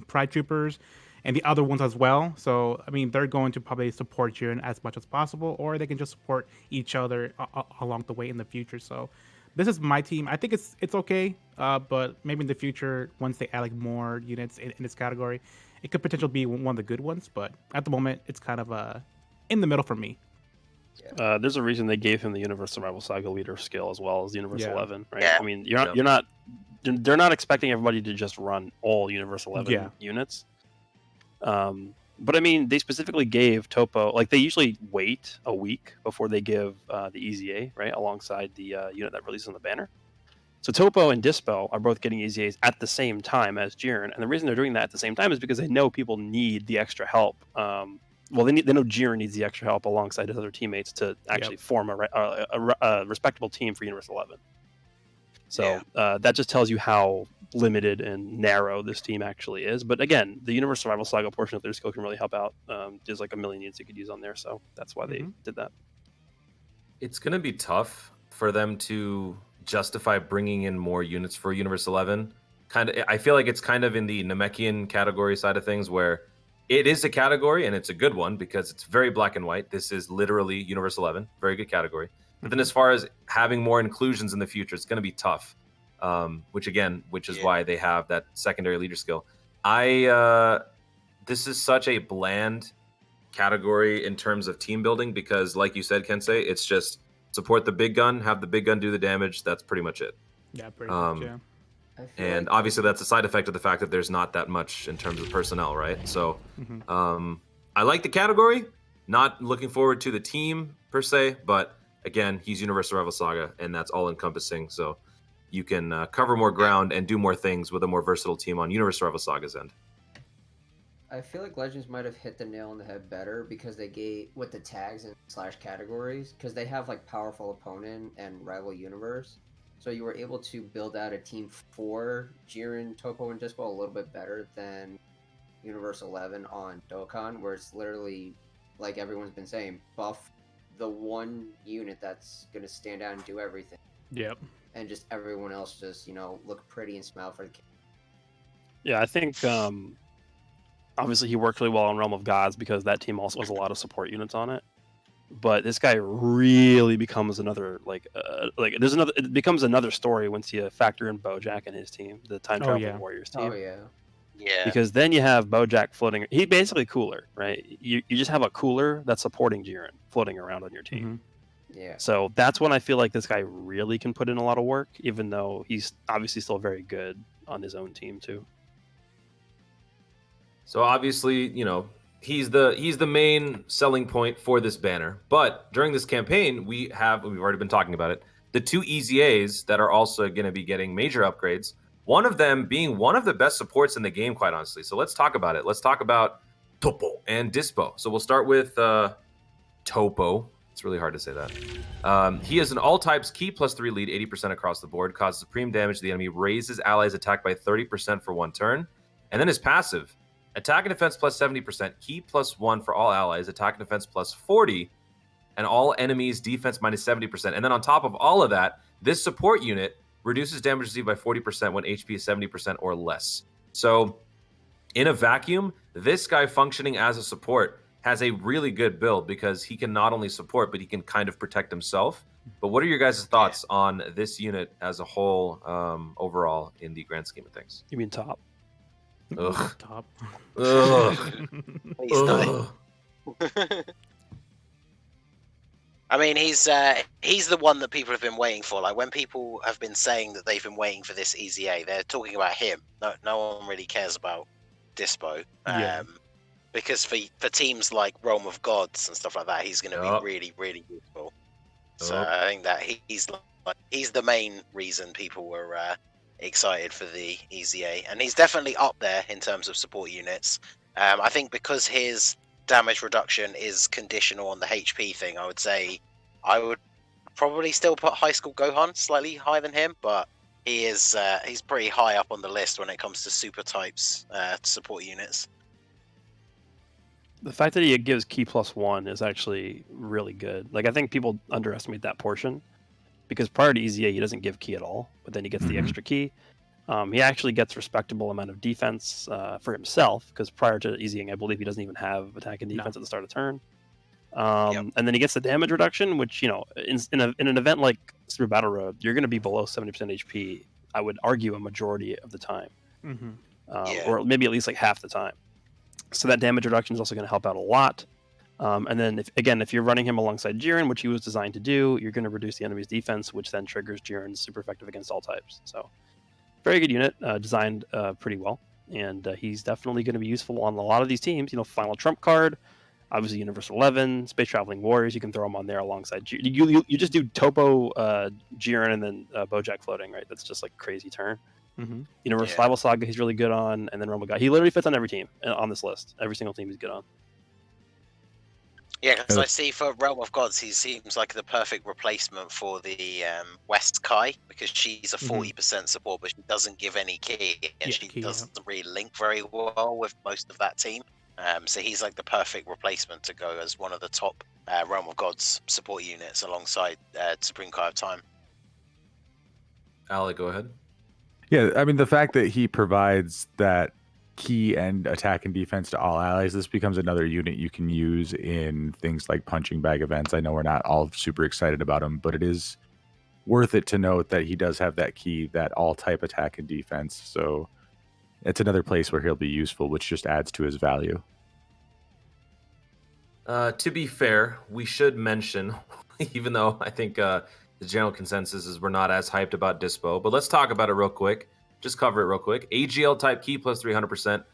/ Pride Troopers and the other ones as well. So I mean they're going to probably support Jiren as much as possible, or they can just support each other along the way in the future. So this is my team. I think it's okay, but maybe in the future once they add like more units in this category, it could potentially be one of the good ones. But at the moment, it's kind of in the middle for me. There's a reason they gave him the Universe Survival Saga leader skill as well as the Universe 11, right? Yeah. I mean, they're not expecting everybody to just run all Universe 11 units. But I mean, they specifically gave Topo, like they usually wait a week before they give the EZA, right, alongside the unit that releases on the banner. So Topo and Dyspo are both getting EZAs at the same time as Jiren, and the reason they're doing that at the same time is because they know people need the extra help. Well, they know Jiren needs the extra help alongside his other teammates to actually form a respectable team for Universe 11. So that just tells you how limited and narrow this team actually is. But again, the Universe Survival Saga portion of their skill can really help out. There's like a million units you could use on there, so that's why they did that. It's going to be tough for them to justify bringing in more units for Universe 11. I feel like it's kind of in the Namekian category side of things, where it is a category and it's a good one because it's very black and white. This is literally Universe 11, very good category. But then as far as having more inclusions in the future, it's going to be tough. Which is why they have that secondary leader skill. This is such a bland category in terms of team building because, like you said, Kensei, it's just support the big gun, have the big gun do the damage. That's pretty much it. Yeah, pretty much. Yeah. And obviously, that's a side effect of the fact that there's not that much in terms of personnel, right? So, I like the category. Not looking forward to the team per se, but again, he's Universe Survival Saga, and that's all encompassing. So. You can cover more ground and do more things with a more versatile team on Universe Survival Saga's end. I feel like Legends might have hit the nail on the head better because they gave with the tags and / categories, because they have like powerful opponent and rival universe. So you were able to build out a team for Jiren, Topo, and Dyspo a little bit better than Universe 11 on Dokkan, where it's literally, like everyone's been saying, buff the one unit that's going to stand out and do everything. Yep. And just everyone else just, look pretty and smile for the kid. Yeah, I think obviously he worked really well on Realm of Gods because that team also has a lot of support units on it. But this guy really becomes it becomes another story once you factor in Bojack and his team, the Time Traveling Warriors team. Oh, yeah. Yeah. Because then you have Bojack floating. He's basically cooler, right? You just have a cooler that's supporting Jiren floating around on your team. Yeah. So that's when I feel like this guy really can put in a lot of work, even though he's obviously still very good on his own team too. So obviously, he's the main selling point for this banner. But during this campaign, we've already been talking about it, the two EZAs that are also going to be getting major upgrades. One of them being one of the best supports in the game, quite honestly. So let's talk about it. Let's talk about Topo and Dyspo. So we'll start with Topo. It's really hard to say that. He is an all-types key +3 lead, 80% across the board, causes supreme damage to the enemy, raises allies' attack by 30% for one turn. And then his passive, attack and defense +70%, key +1 for all allies, attack and defense +40, and all enemies' defense -70%. And then on top of all of that, this support unit reduces damage received by 40% when HP is 70% or less. So in a vacuum, this guy functioning as a support has a really good build because he can not only support, but he can kind of protect himself. But what are your guys' thoughts on this unit as a whole overall in the grand scheme of things? You mean top? Ugh. Top. Ugh. Ugh. I mean, he's the one that people have been waiting for. Like when people have been saying that they've been waiting for this EZA, they're talking about him. No one really cares about Dyspo. Because for teams like Realm of Gods and stuff like that, he's going to be really, really useful. So I think that he's the main reason people were excited for the EZA, and he's definitely up there in terms of support units. I think because his damage reduction is conditional on the HP thing, I would say I would probably still put High School Gohan slightly higher than him, but he's pretty high up on the list when it comes to super types support units. The fact that he gives Ki +1 is actually really good. Like, I think people underestimate that portion because prior to EZA, he doesn't give Ki at all, but then he gets the extra Ki. He actually gets respectable amount of defense for himself because prior to EZing, I believe he doesn't even have attack and defense at the start of turn. And then he gets the damage reduction, which, you know, in an event like Super Battle Road, you're going to be below 70% HP, I would argue, a majority of the time. Or maybe at least like half the time. So that damage reduction is also going to help out a lot. And then, if you're running him alongside Jiren, which he was designed to do, you're going to reduce the enemy's defense, which then triggers Jiren's super effective against all types. So, very good unit, designed pretty well. And he's definitely going to be useful on a lot of these teams. You know, Final Trump card, obviously Universal 11, Space Traveling Warriors, you can throw him on there alongside Jiren. You just do Topo, Jiren, and then Bojack floating, right? That's just like crazy turn. Universal Survival Saga he's really good on, and then Rumble Guy. He literally fits on every team on this list. Every single team he's good on. Yeah, because I see for Realm of Gods, he seems like the perfect replacement for the West Kai, because she's a 40% support, but she doesn't give any Ki, and she doesn't really link very well with most of that team. So he's like the perfect replacement to go as one of the top Realm of Gods support units alongside Supreme Kai of Time. Ali, go ahead. Yeah, I mean, the fact that he provides that Ki and attack and defense to all allies, this becomes another unit you can use in things like punching bag events. I know we're not all super excited about him, but it is worth it to note that he does have that Ki, that all type attack and defense. So it's another place where he'll be useful, which just adds to his value. To be fair, we should mention, even though I think the general consensus is we're not as hyped about Dyspo, but let's talk about it real quick. Just cover it real quick. AGL type Ki plus 300%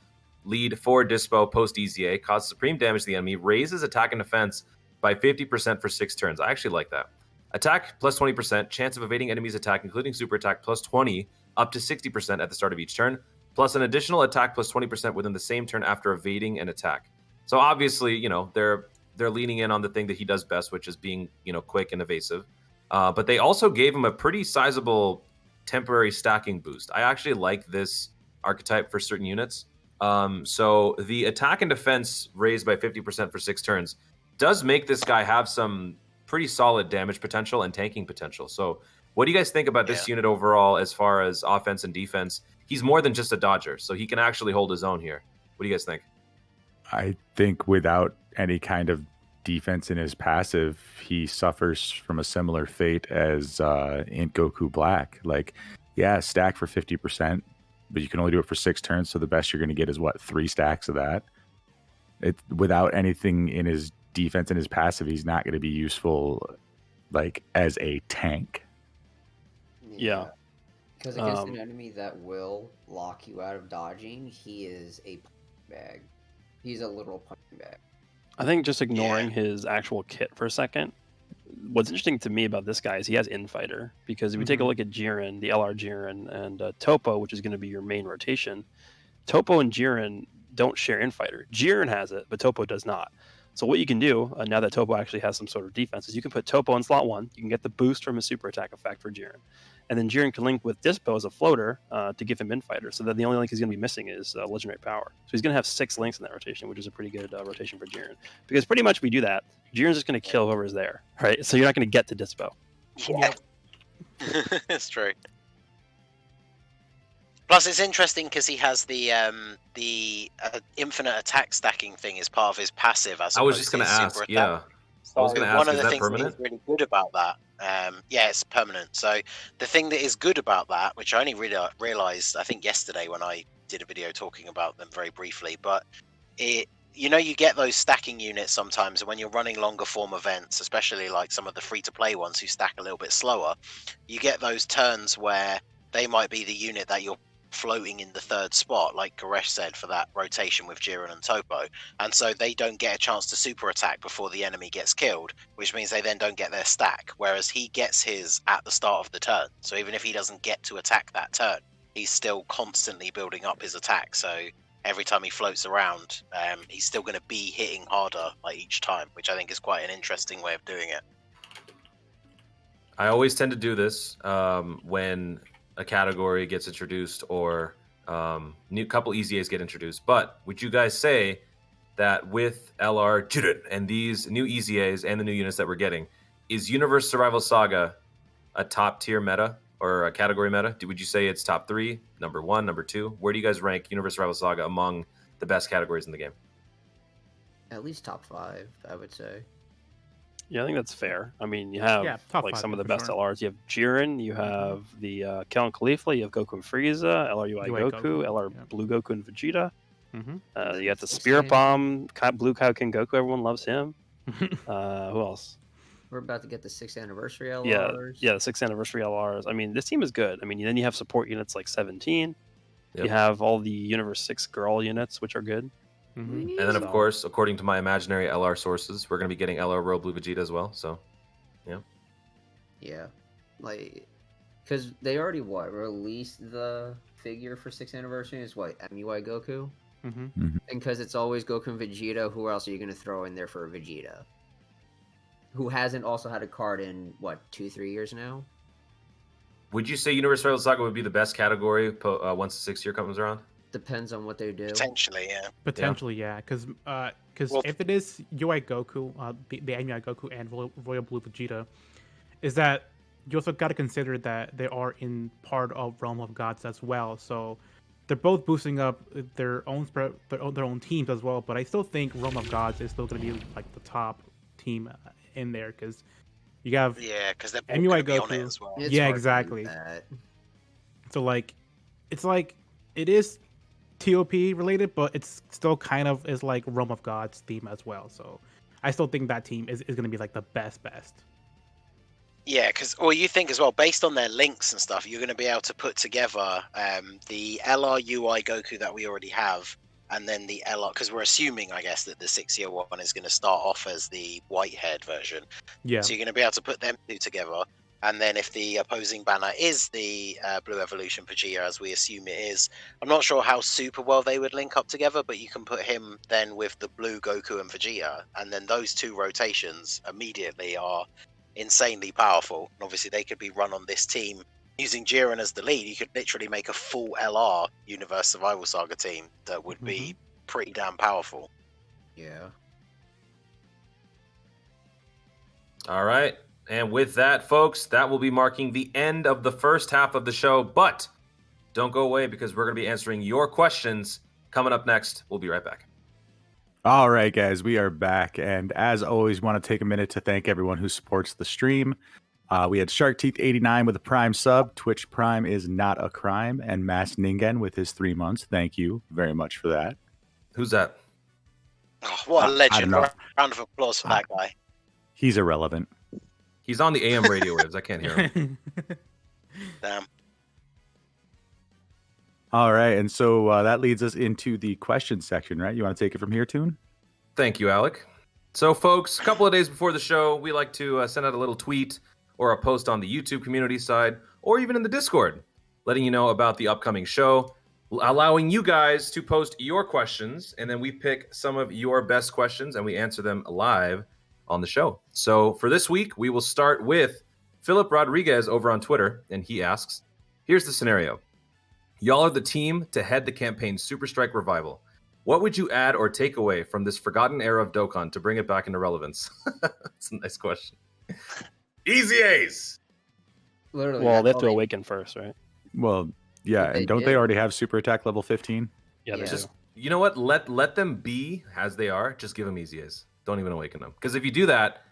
lead for Dyspo post EZA, causes supreme damage to the enemy, raises attack and defense by 50% for 6 turns. I actually like that. Attack plus 20%, chance of evading enemies' attack, including super attack, plus 20, up to 60% at the start of each turn, plus an additional attack plus 20% within the same turn after evading an attack. So obviously, you know, they're leaning in on the thing that he does best, which is being, you know, quick and evasive. But they also gave him a pretty sizable temporary stacking boost. I actually like this archetype for certain units. So the attack and defense raised by 50% for 6 turns does make this guy have some pretty solid damage potential and tanking potential. So what do you guys think about this unit overall as far as offense and defense? He's more than just a dodger, so he can actually hold his own here. What do you guys think? I think without any kind of defense in his passive, he suffers from a similar fate as in Goku Black. Like, yeah, stack for 50%, but you can only do it for 6 turns, so the best you're going to get is, 3 stacks of that? Without anything in his defense and his passive, he's not going to be useful, like, as a tank. Yeah. Because against an enemy that will lock you out of dodging, he is a punching bag. He's a literal punching bag. I think just ignoring his actual kit for a second, what's interesting to me about this guy is he has Infighter, because if we take a look at Jiren, the LR Jiren, and Topo, which is going to be your main rotation, Topo and Jiren don't share Infighter. Jiren has it, but Topo does not. So what you can do, now that Topo actually has some sort of defense, is you can put Topo in slot 1, you can get the boost from his super attack effect for Jiren, and then Jiren can link with Dyspo as a floater to give him Infighter, so that the only link he's going to be missing is Legendary Power. So he's going to have 6 links in that rotation, which is a pretty good rotation for Jiren. Because pretty much we do that, Jiren's just going to kill whoever's there, right? So you're not going to get to Dyspo. Yeah. It's true. Plus, it's interesting because he has the infinite attack stacking thing as part of his passive. As I was just going to ask, I was going to ask, one of is the that things permanent? that is really good about that, it's permanent. So the thing that is good about that, which I only really realized, I think yesterday when I did a video talking about them very briefly, but you get those stacking units sometimes when you're running longer form events, especially like some of the free-to-play ones who stack a little bit slower. You get those turns where they might be the unit that you're floating in the 3rd spot, like Goresh said, for that rotation with Jiren and Topo, and so they don't get a chance to super attack before the enemy gets killed, which means they then don't get their stack, whereas he gets his at the start of the turn. So even if he doesn't get to attack that turn, he's still constantly building up his attack. So every time he floats around, he's still going to be hitting harder like each time, which I think is quite an interesting way of doing it. I always tend to do this when a category gets introduced or new couple EZAs get introduced. But would you guys say that with LR and these new EZAs and the new units that we're getting, is Universe Survival Saga a top tier meta or a category meta? Would you say it's top 3, number 1, number 2? Where do you guys rank Universe Survival Saga among the best categories in the game? At least top 5, I would say. Yeah, I think that's fair. I mean, you have top like 5 some of the for best sure. LRs. You have Jiren, you have the Kellen Khalifa, you have Goku and Frieza, LR UI UI Goku, Goku, LR yeah. Blue Goku and Vegeta. Mm-hmm. You got the Spirit Bomb, Blue Kaioken Goku. Everyone loves him. Who else? We're about to get the 6th anniversary LRs. Yeah, the 6th anniversary LRs. I mean, this team is good. I mean, then you have support units like 17. Yep. You have all the Universe 6 girl units, which are good. Mm-hmm. And then, of So- course, according to my imaginary LR sources, we're going to be getting LR Royal Blue Vegeta as well. So, Yeah. Like, because they already, released the figure for 6th anniversary is MUI Goku? Mm-hmm. And because it's always Goku and Vegeta, who else are you going to throw in there for Vegeta? Who hasn't also had a card in, 2-3 years now? would you say Universe Survival Saga would be the best category once the 6th year comes around? Depends on what they do. Potentially, yeah. Potentially, yeah. Because Well- if it is UI Goku, the MUI Goku and Royal Blue Vegeta, is that you also got to consider that they are in part of Realm of Gods as well. So they're both boosting up their own teams as well. But I still think Realm of Gods is still going to be like the top team in there because you have Yeah, because they're MUI going to be on it Goku. as well. It's Yeah, hard to do exactly. that. So it is TOP related, but it's still kind of is like Realm of Gods theme as well. So I still think that team is going to be like the best. Yeah, you think as well, based on their links and stuff, you're going to be able to put together the LR UI Goku that we already have, and then the LR, because we're assuming, I guess, that the 6-year one is going to start off as the white-haired version. Yeah. So you're going to be able to put them two together, and then if the opposing banner is the Blue Evolution Vegeta, as we assume it is, I'm not sure how super well they would link up together, but you can put him then with the Blue Goku and Vegeta, and then those two rotations immediately are insanely powerful. And obviously they could be run on this team using Jiren as the lead. You could literally make a full LR Universe Survival Saga team that would be pretty damn powerful. Yeah. All right. And with that, folks, that will be marking the end of the first half of the show. But don't go away because we're going to be answering your questions coming up next. We'll be right back. All right, guys, we are back. And as always, want to take a minute to thank everyone who supports the stream. We had Shark Teeth 89 with a Prime sub. Twitch Prime is not a crime. And Mass Ningen with his 3 months. Thank you very much for that. Who's that? Oh, what a legend. know. Round of applause for that guy. He's irrelevant. He's on the AM radio waves. I can't hear him. Damn. All right. And so that leads us into the question section, right? You want to take it from here, Toon? Thank you, Alec. So, folks, a couple of days before the show, we like to send out a little tweet or a post on the YouTube community side or even in the Discord, letting you know about the upcoming show, allowing you guys to post your questions, and then we pick some of your best questions and we answer them live on the show. So for this week, we will start with Philip Rodriguez over on Twitter, and he asks, here's the scenario. Y'all are the team to head the campaign Super Strike Revival. What would you add or take away from this forgotten era of Dokkan to bring it back into relevance? That's a nice question. Easy Ace! Literally. Well, they that's have to all awaken first, right? Well, yeah. They And don't did. they already have super attack level 15? Yeah, they Yeah. do. You know what? Let them be as they are. Just give them easy A's. Don't even awaken them. Because if you do that,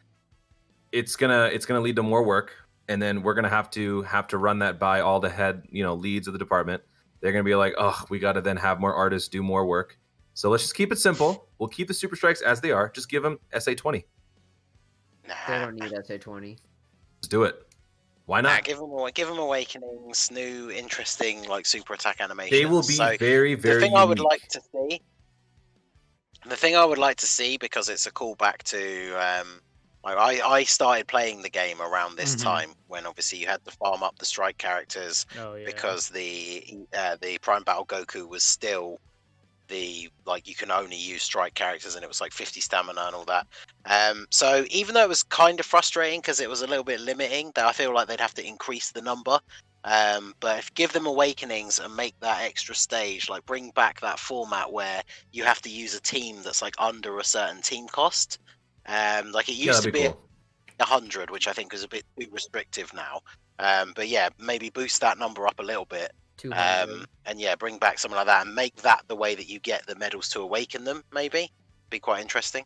it's gonna lead to more work, and then we're gonna have to run that by all the head leads of the department. They're gonna be like, oh, we gotta then have more artists do more work. So let's just keep it simple. We'll keep the super strikes as they are. Just give them SA20. Nah. They don't need SA20. Just do it. Why Nah, not? give them awakenings, new interesting like super attack animations. They will be So, very, very the thing unique. I would like to see. The thing I would like to see, because it's a callback to I started playing the game around this Mhm. time when obviously you had to farm up the strike characters Oh yeah. because the Prime Battle Goku was still like you can only use strike characters, and it was like 50 stamina and all that. So even though it was kind of frustrating because it was a little bit limiting, that I feel like they'd have to increase the number. But if give them awakenings and make that extra stage, like bring back that format where you have to use a team that's like under a certain team cost. Like it used to be cool. 100, which I think is a bit too restrictive now. But yeah, maybe boost that number up a little bit. 200. And yeah, bring back something like that and make that the way that you get the medals to awaken them. Maybe be quite interesting.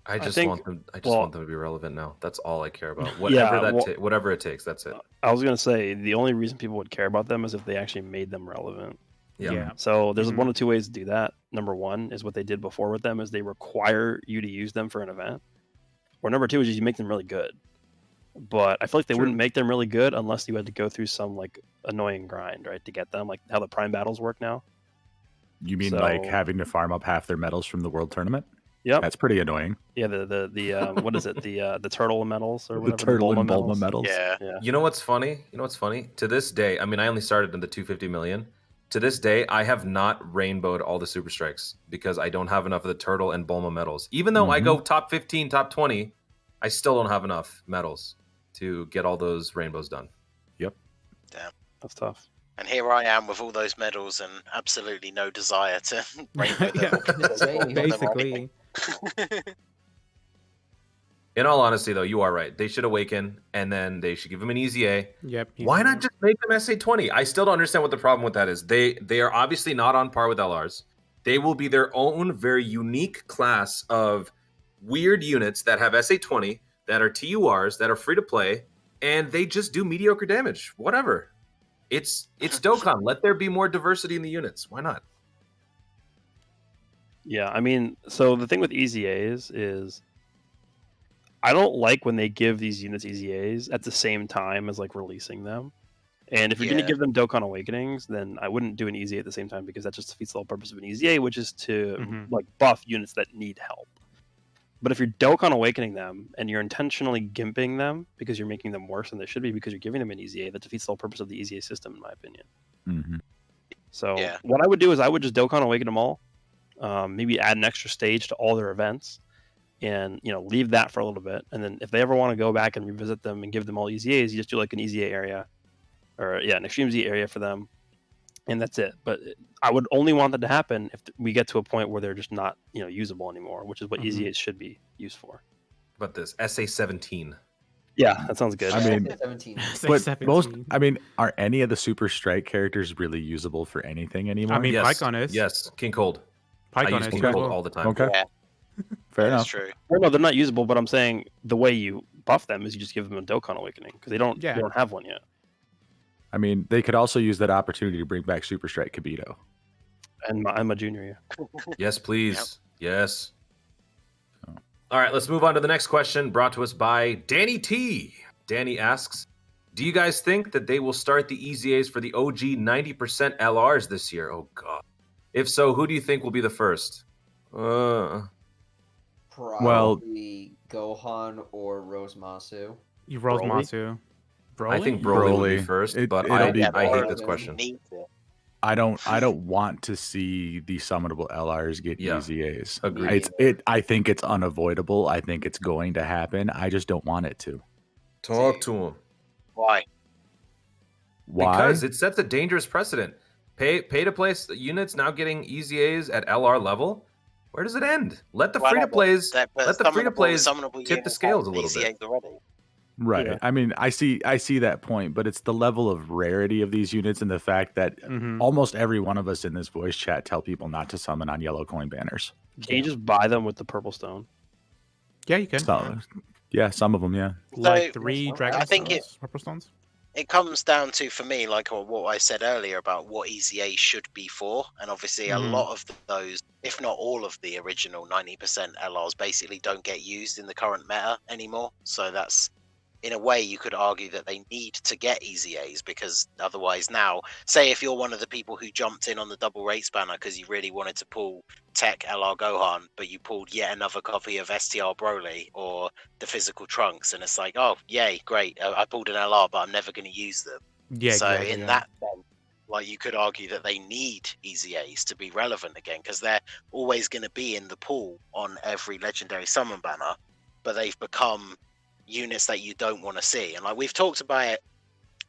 I just think- want them. well- Want them to be relevant now. That's all I care about. Whatever whatever it takes. That's it. I was gonna say the only reason people would care about them is if they actually made them relevant. Yeah. So there's Mhm. one of two ways to do that. Number one is what they did before with them is they require you to use them for an event. Or number two is just you make them really good. But I feel like they wouldn't make them really good unless you had to go through some like annoying grind, right, to get them, like how the prime battles work now. You mean like So- having to farm up half their medals from the world tournament? Yep. That's pretty annoying. Yeah, the what is it? The turtle medals or The whatever. turtle and Bulma Bulma medals. Yeah. Yeah. You know what's funny? To this day, I mean, I only started in the 250 million. To this day, I have not rainbowed all the super strikes because I don't have enough of the turtle and Bulma medals. Even though I go top 15, top 20, I still don't have enough medals to get all those rainbows done. That's tough. And here I am with all those medals and absolutely no desire to rainbow them. Yeah. Basically. In all honesty, though, you are right. They should awaken, and then they should give them an easy A. Yep. Why not just make them SA20? I still don't understand what the problem with that is. They are obviously not on par with LRs. They will be their own very unique class of weird units that have SA20, that are TURs, that are free to play, and they just do mediocre damage. Whatever. It's Dokkan. Let there be more diversity in the units. Why not? Yeah, I mean, so the thing with easy A's is I don't like when they give these units easy A's at the same time as like releasing them. And if you're going Yeah. to give them Dokkan Awakenings, then I wouldn't do an easy A at the same time because that just defeats the whole purpose of an easy A, which is to Mhm. like buff units that need help. But if you're Dokkan Awakening them and you're intentionally gimping them because you're making them worse than they should be because you're giving them an easy A, that defeats the whole purpose of the easy A system, in my opinion. Mhm. So Yeah. what I would do is I would just Dokkan Awaken them all, maybe add an extra stage to all their events, and leave that for a little bit. And then if they ever want to go back and revisit them and give them all easy A's, you just do like an easy A area, or an extreme Z area for them, and that's it. But I would only want that to happen if we get to a point where they're just not usable anymore, which is what easy A's should be used for. But this SA17. Yeah, that sounds good. I mean, 17. But 17. are any of the Super Strike characters really usable for anything anymore? I mean, Yes. Pycon is. Yes, King Cold. I Pycon use is. King as Cold well. all the time. Okay. Yeah. Fair That's enough. true. Well, no, they're not usable, but I'm saying the way you buff them is you just give them a Dokkan Awakening because they don't have one yet. I mean, they could also use that opportunity to bring back Super Strike Kibito. And I'm a junior. Yeah. Yes, please. Yes. All right, let's move on to the next question brought to us by Danny T. Danny asks, do you guys think that they will start the easy A's for the OG 90% LRs this year? Oh, God. If so, who do you think will be the first? Probably Gohan or Rose Masu. You Rose Broly? Masu. I think Broly? Broly will be Broly. first, but It'll be I hate Broly. this question. Needs it. I don't want to see the summonable LRs get Yeah. easy A's. Agreed. I think it's unavoidable. I think it's going to happen. I just don't want it to. Talk to him. Why? Why? Because it sets a dangerous precedent. Pay to play units now getting easy A's at LR level. Where does it end? Let the Why free to not? plays But let the free to plays summonable tip the units scales a have little bit. EZAs already. Right. Yeah. I mean, I see that point, but it's the level of rarity of these units and the fact that Mhm. almost every one of us in this voice chat tell people not to summon on yellow coin banners. Can you just buy them with the purple stone? Yeah, you can. So, yeah, some of them, yeah. Like So, 3 I Dragon think Stones, Purple Stones. It comes down to, for me, like what I said earlier about what EZA should be for, and obviously a Mhm. lot of those, if not all of the original 90% LRs, basically don't get used in the current meta anymore. So that's, in a way, you could argue that they need to get EZAs because otherwise now, say if you're one of the people who jumped in on the double rates banner because you really wanted to pull Tech LR Gohan, but you pulled yet another copy of STR Broly or the physical Trunks, and it's like, oh, yay, great, I pulled an LR, but I'm never going to use them. Yeah, So exactly, in yeah. that sense, like you could argue that they need Easy A's to be relevant again, because they're always going to be in the pool on every legendary summon banner, but they've become units that you don't want to see. And like we've talked about it,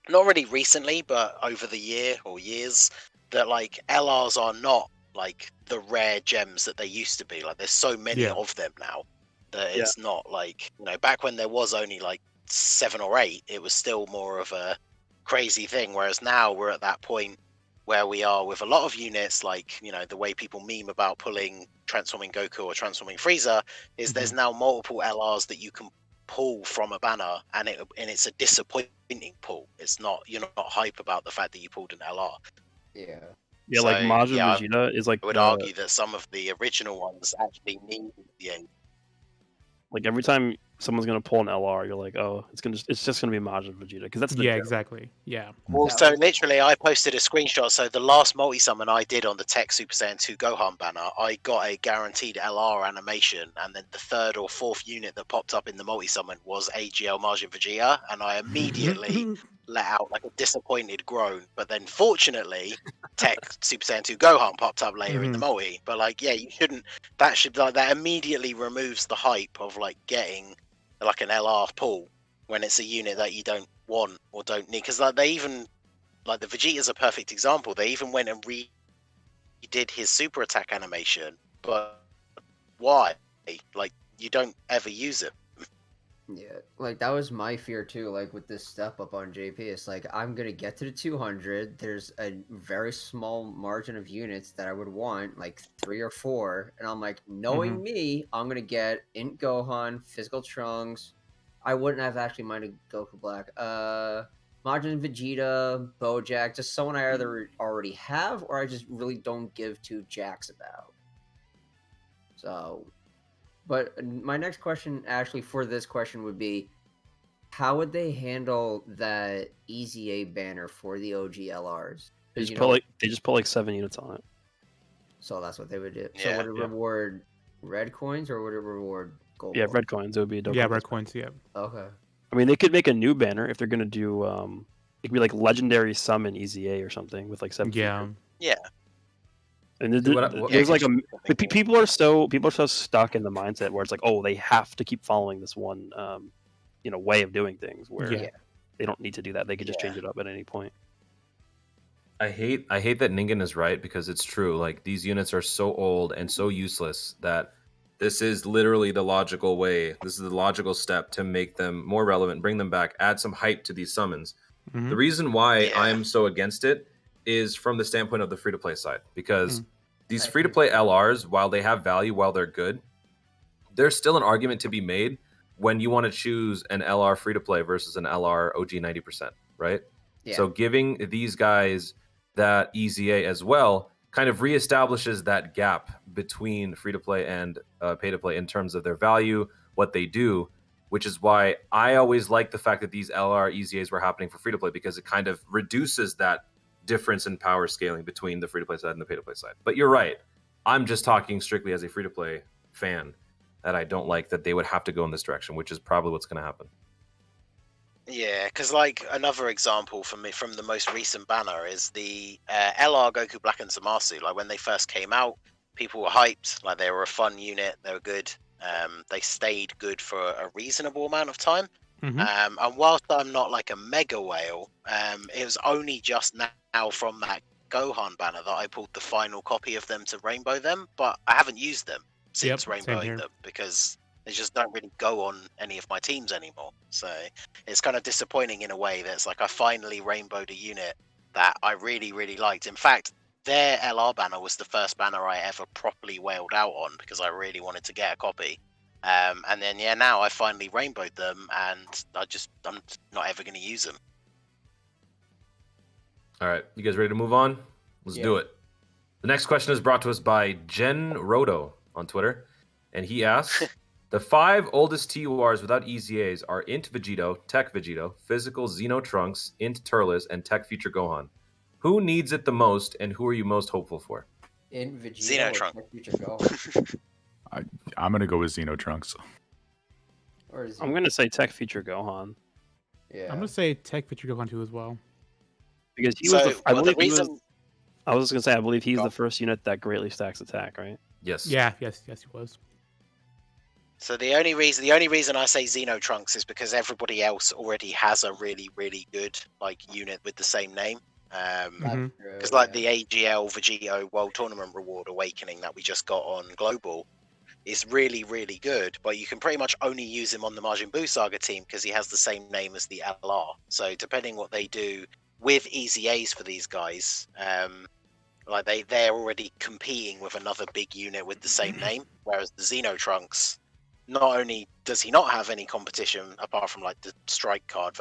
not really recently, but over the year or years, that like LRs are not like the rare gems that they used to be. Like there's so many of them now that it's not like, you know, back when there was only like 7 or 8, it was still more of a crazy thing. Whereas now we're at that point where we are with a lot of units, like, you know, the way people meme about pulling transforming Goku or transforming Frieza is there's now multiple LRs that you can pull from a banner, and it's a disappointing pull. It's not, you're not hype about the fact that you pulled an LR. Yeah. Yeah, So, like Majin Vegeta is like I would argue that some of the original ones actually need the like every time someone's gonna pull an LR, you're like, oh, it's just gonna be Majin Vegeta, because that's the joke. exactly. Yeah. Well, so literally, I posted a screenshot. So the last multi-summon I did on the Tech Super Saiyan 2 Gohan banner, I got a guaranteed LR animation, and then the 3rd or 4th unit that popped up in the multi-summon was AGL Majin Vegeta, and I immediately let out like a disappointed groan. But then, fortunately, Tech Super Saiyan 2 Gohan popped up later in the multi. But like, yeah, you shouldn't. That immediately removes the hype of like getting like an LR pull when it's a unit that you don't want or don't need. Because like they even, like the Vegeta's a perfect example. They even went and redid his super attack animation, but why? Like you don't ever use it. Yeah, like that was my fear too. Like with this step up on JP, it's like I'm gonna get to the 200. There's a very small margin of units that I would want, like 3 or 4, and I'm like, knowing me, I'm gonna get Int Gohan, Physical Trunks. I wouldn't have actually minded Goku Black. Majin Vegeta, Bojack, just someone I either already have or I just really don't give two jacks about. So. But my next question, actually, for this question would be, how would they handle that Easy A banner for the OG LRs? They just put like 7 units on it. So that's what they would do. Yeah, so would it reward red coins or would it reward gold? Yeah, red coins. It would be a Dokkan red coins. Yeah. Okay. I mean, they could make a new banner if they're gonna do it could be like legendary summon Easy A or something with like 7. Yeah. Yeah. And there's like people are so stuck in the mindset where it's like, oh, they have to keep following this one way of doing things, where they don't need to do that. They could just change it up at any point. I hate that Ningen is right, because it's true. Like, these units are so old and so useless that this is literally the logical way. This is the logical step to make them more relevant, bring them back, add some hype to these summons. The reason why I'm so against it is from the standpoint of the free-to-play side, because these free-to-play LRs, while they have value, while they're good, there's still an argument to be made when you want to choose an LR free-to-play versus an LR OG 90%, right? Yeah. So giving these guys that Easy A as well kind of reestablishes that gap between free-to-play and pay-to-play in terms of their value, what they do, which is why I always like the fact that these LR Easy A's were happening for free-to-play, because it kind of reduces that difference in power scaling between the free-to-play side and the pay-to-play side. But you're right. I'm just talking strictly as a free-to-play fan, that I don't like that they would have to go in this direction, which is probably what's going to happen. Yeah, because like another example for me from the most recent banner is the LR Goku Black and Zamasu. Like when they first came out, people were hyped. Like they were a fun unit. They were good. They stayed good for a reasonable amount of time. And whilst I'm not like a mega whale, it was only just now from that Gohan banner that I pulled the final copy of them to rainbow them, but I haven't used them since rainbowing them because they just don't really go on any of my teams anymore. So it's kind of disappointing in a way that it's like I finally rainbowed a unit that I really, really liked. In fact, their LR banner was the first banner I ever properly whaled out on because I really wanted to get a copy. And then, now I finally rainbowed them, and I'm not ever going to use them. All right, you guys ready to move on? Let's do it. The next question is brought to us by Jen Roto on Twitter, and he asks, the 5 oldest TURs without Easy A's are Int Vegito, Tech Vegito, Physical Xeno Trunks, Int Turles, and Tech Future Gohan. Who needs it the most, and who are you most hopeful for? Int Vegito Xeno or Trunks. Tech Future Gohan? I'm going to go with Xeno Trunks. I'm going to say Tech Future Gohan. Yeah. I'm going to say Tech Future Gohan 2 as well. Because he So, was, I well, the believe he was. reason I was just gonna say, I believe he's Go the on. first unit that greatly stacks attack, right? Yes. Yeah, yes, he was. So the only reason I say Xenotrunks is because everybody else already has a really, really good unit with the same name. Mhm. Because the AGL Vegito World Tournament Reward Awakening that we just got on Global is really, really good, but you can pretty much only use him on the Majin Buu Saga team because he has the same name as the LR. So depending what they do with Easy A's for these guys, they're already competing with another big unit with the same name, whereas the Xenotrunks, not only does he not have any competition apart from the strike card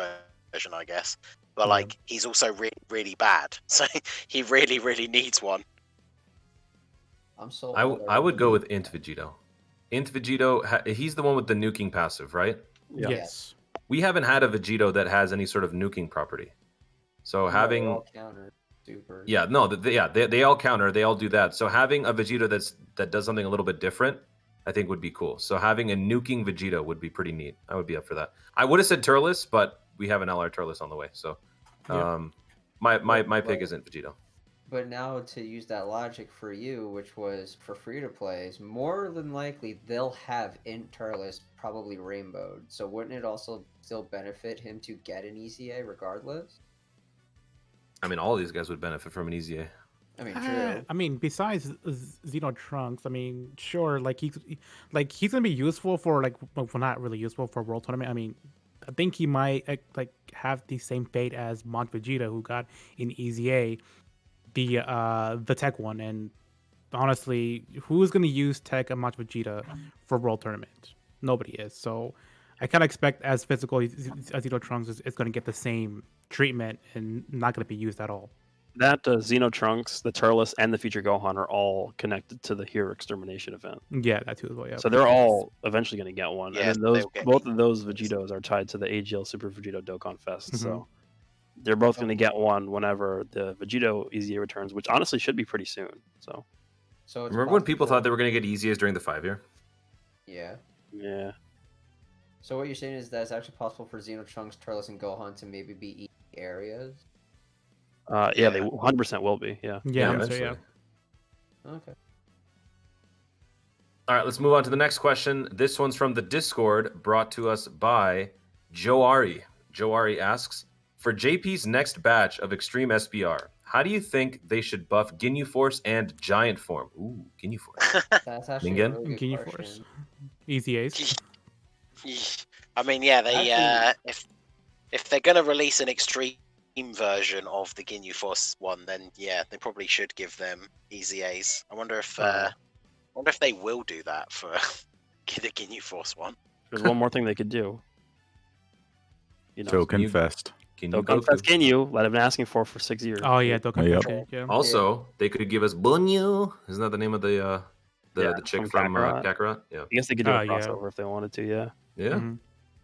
version, I guess, but he's also really, really bad. So he really, really needs one. I'm so. I would go with Int Vegito. Int Vegito, he's the one with the nuking passive, right? Yeah. Yes. We haven't had a Vegito that has any sort of nuking property. So having all counter super. Yeah, no, they all counter, they all do that. So having a Vegito that does something a little bit different, I think would be cool. So having a nuking Vegito would be pretty neat. I would be up for that. I would have said Turles, but we have an LR Turles on the way. So my pick isn't Vegito. But now to use that logic for you, which was for free to plays, more than likely they'll have Int Turles probably rainbowed. So wouldn't it also still benefit him to get an ECA regardless? I mean, all these guys would benefit from an EZA. I mean, true. I mean, besides Xenotrunks, I mean, sure, he's gonna be useful for well, not really useful for World Tournament. I mean, I think he might have the same fate as Mont Vegeta, who got in EZA, the tech one. And honestly, who's gonna use tech and Mont Vegeta for World Tournament? Nobody is. So I kind of expect as physical as Xenotrunks is going to get the same treatment and not going to be used at all. That Xenotrunks, the Turles, and the Future Gohan are all connected to the Hero Extermination event. Yeah, that too as well. Yeah. So they're all eventually going to get one. Yeah, and then both of those Vegitos are tied to the AGL Super Vegito Dokkan Fest. Mhm. So they're both going to get one whenever the Vegito EZA returns, which honestly should be pretty soon. So So it's Remember when people possible- thought they were going to get EZAs during the 5-year? Yeah. yeah. So what you're saying is that it's actually possible for Xenotrunks, Turles, and Gohan to maybe be areas? Yeah, they 100% will be. Yeah. Yeah, so eventually. yeah. Okay. All right, let's move on to the next question. This one's from the Discord, brought to us by Joari. Joari asks, for JP's next batch of Extreme SBR, how do you think they should buff Ginyu Force and Giant Form? Ooh, Ginyu Force. That's actually Ningen? a really good Ginyu Force. question. Easy Ace. I mean, yeah, they Actually- if they're gonna release an extreme version of the Ginyu Force one, then yeah, they probably should give them easy A's. I wonder if they will do that for the Ginyu Force one. There's one more thing they could do. Token Fest. Dokkan Goku. Fest Ginyu that I've been asking for 6 years. Oh yeah, Dokkan Yep. Battle, yeah. Also, they could give us Bunyu. Isn't that the name of the chick from from Kakarot. Kakarot? Yeah. I guess they could do a Yeah. crossover if they wanted to, yeah. Yeah. Mhm.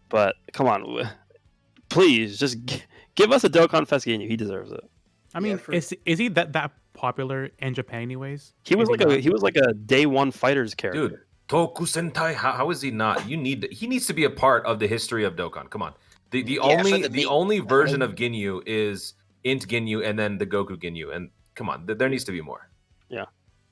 But come on, please just give us a Dokkan Fest Ginyu. He deserves it. I mean, for- is he that popular in Japan anyways? He was Is like a day one fighters character. Dude, Toku Sentai, how is he not? He needs to be a part of the history of Dokkan. Come on. The Yeah, for only the the meat. only version of Ginyu is Int Ginyu and then the Goku Ginyu. And come on, there needs to be more.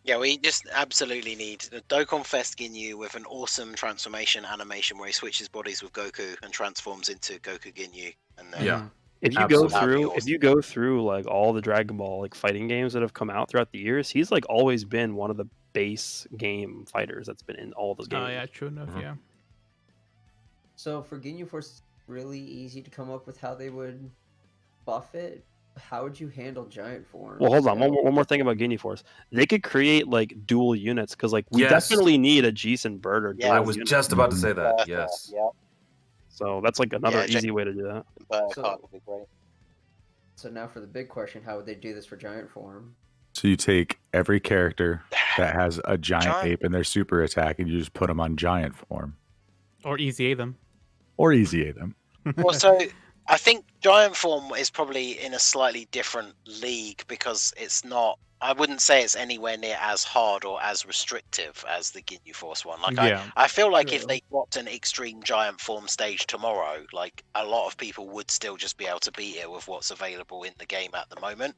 Yeah, we just absolutely need the Dokkan Fest Ginyu with an awesome transformation animation where he switches bodies with Goku and transforms into Goku Ginyu. And then, Yeah. If you Absolutely. go That'd be through, awesome. if you go through like all the Dragon Ball like fighting games that have come out throughout the years, he's like always been one of the base game fighters that's been in all those games. Oh yeah, true enough. Mhm. Yeah. So for Ginyu Force, it's really easy to come up with how they would buff it. How would you handle Giant Form? Well, hold on. So- One more thing about Ginyu Force. They could create like dual units because like we Yes. definitely need a Jisen Bird or Yeah, dual I was unit. just about to say that. Yeah, Yes. yeah, So that's like another Yeah, easy way to do that. but So- card would be great. So now for the big question, how would they do this for Giant Form? So you take every character that has a giant Giant- ape in their super attack and you just put them on giant form. Or Easy A them. Or easy A them. Well, so I think Giant Form is probably in a slightly different league because it's not. I wouldn't say it's anywhere near as hard or as restrictive as the Ginyu Force one. Like Yeah. I feel like if True. they dropped an extreme Giant Form stage tomorrow, like a lot of people would still just be able to beat it with what's available in the game at the moment.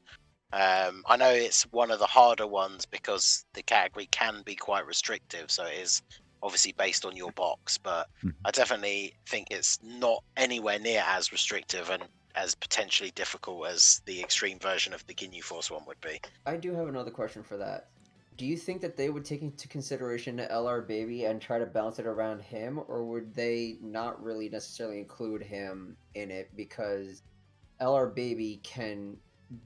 I know it's one of the harder ones because the category can be quite restrictive, so it is obviously based on your box, but I definitely think it's not anywhere near as restrictive and as potentially difficult as the extreme version of the Ginyu Force one would be. I do have another question for that. Do you think that they would take into consideration the LR Baby and try to bounce it around him, or would they not really necessarily include him in it because LR Baby can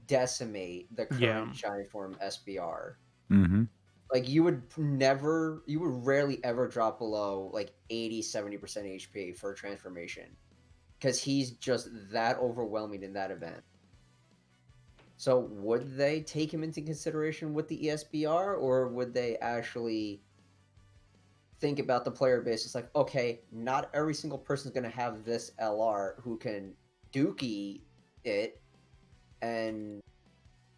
decimate the current Giant Form SBR? Mm-hmm. Like you would rarely ever drop below like 80-70% HP for a transformation because he's just that overwhelming in that event. So would they take him into consideration with the ESBR, or would they actually think about the player base? It's like, okay, not every single person is going to have this LR who can dookie it and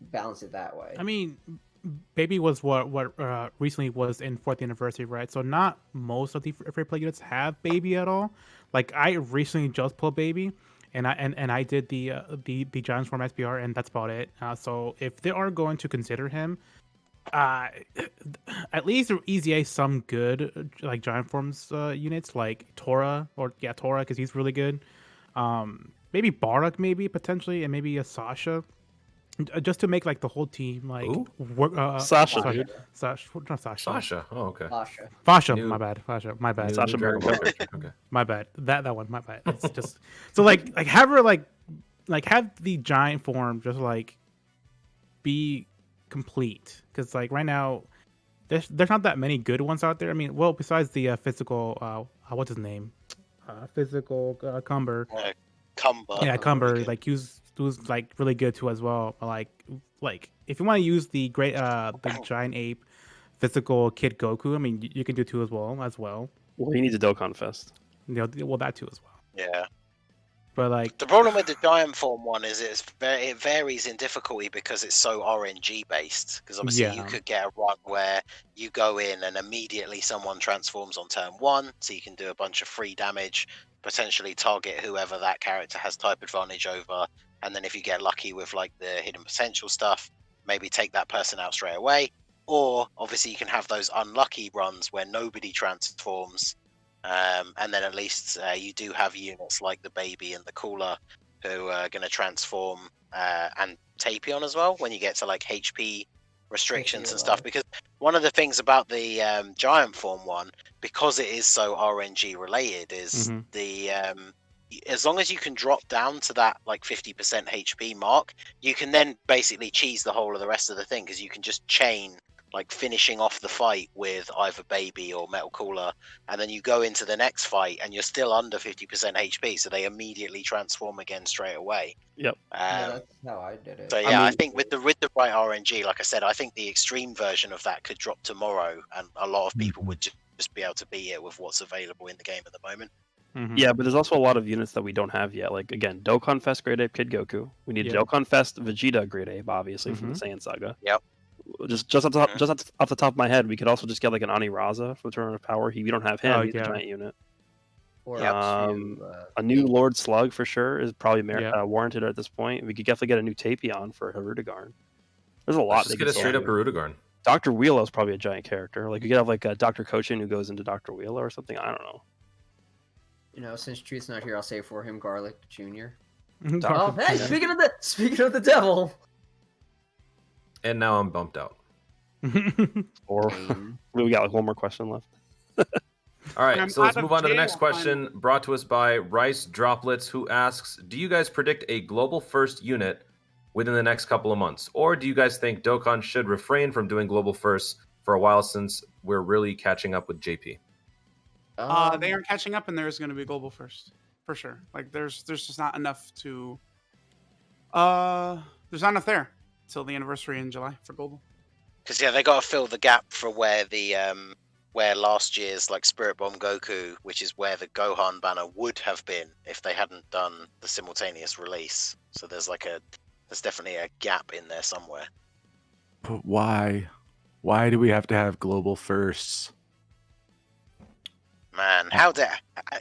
balance it that way. I mean, Baby was what recently was in 4th anniversary, right? So not most of the free play units have Baby at all. Like I recently just pulled Baby, and I did the Giants Form SBR, and that's about it. So if they are going to consider him, at least EZA some good like Giant Forms units like Tora because he's really good. Maybe Barak potentially, and maybe a Sasha. Just to make like the whole team like work. Sasha, sorry, dude. not Sasha. Sasha. Oh, okay. Fasha. New- My bad. Fasha. My bad. New Dragon Ball character. Okay. My bad. That one. My bad. It's just so like have her like have the giant form just like be complete, because like right now there's not that many good ones out there. I mean, well, besides the physical what's his name, physical Cumber. Cumber. Yeah, Cumber, Really like who's like really good too as well. Like if you want to use the great the giant ape physical Kid Goku, I mean you can do two as well. Well, he needs a Dokkan Fest. You know, well that too as well. Yeah. But like The problem with the Giant Form one is it varies in difficulty because it's so RNG based. Because obviously you could get a run where you go in and immediately someone transforms on turn 1, so you can do a bunch of free damage, potentially target whoever that character has type advantage over, and then if you get lucky with like the hidden potential stuff, maybe take that person out straight away. Or obviously you can have those unlucky runs where nobody transforms. And then at least you do have units like the Baby and the Cooler who are going to transform, and Tapion as well when you get to like HP restrictions and stuff. Because one of the things about the Giant Form one, because it is so RNG related, is the as long as you can drop down to that like 50% HP mark, you can then basically cheese the whole of the rest of the thing, because you can just chain like finishing off the fight with either Baby or Metal Cooler, and then you go into the next fight and you're still under 50% HP, so they immediately transform again straight away. Yep. That's how I did it. So yeah, I think with the right RNG, like I said, I think the extreme version of that could drop tomorrow, and a lot of people would just be able to beat it with what's available in the game at the moment. Yeah, but there's also a lot of units that we don't have yet. Like again, Dokkan Fest Great Ape Kid Goku. We need Dokkan Fest Vegeta Great Ape, obviously from the Saiyan Saga. Yep. Just off the top of my head, we could also just get like an Aniraza from Return of Power. We don't have him. He's a giant unit. Or a new Lord Slug for sure is probably warranted at this point. We could definitely get a new Tapion for Hirudegarn. There's a lot. Let's just get a straight up Hirudegarn. Dr. Wheelo is probably a giant character. Like you could have like a Dr. Kochin who goes into Dr. Wheelo or something. I don't know. You know, since Truth's not here, I'll say for him Garlic Jr. Oh, hey, speaking of the devil. And now I'm bumped out. Or we got like one more question left. All right, so let's move on to the next question, brought to us by Rice Droplets, who asks, do you guys predict a global first unit within the next couple of months? Or do you guys think Dokkan should refrain from doing global firsts for a while, since we're really catching up with JP? They aren't catching up, and there's going to be global first for sure. Like there's just not enough to there's not enough there till the anniversary in July for global. Because they got to fill the gap for where the where last year's like Spirit Bomb Goku, which is where the Gohan banner would have been if they hadn't done the simultaneous release. So there's definitely a gap in there somewhere. But why? Why do we have to have global firsts? Man, how dare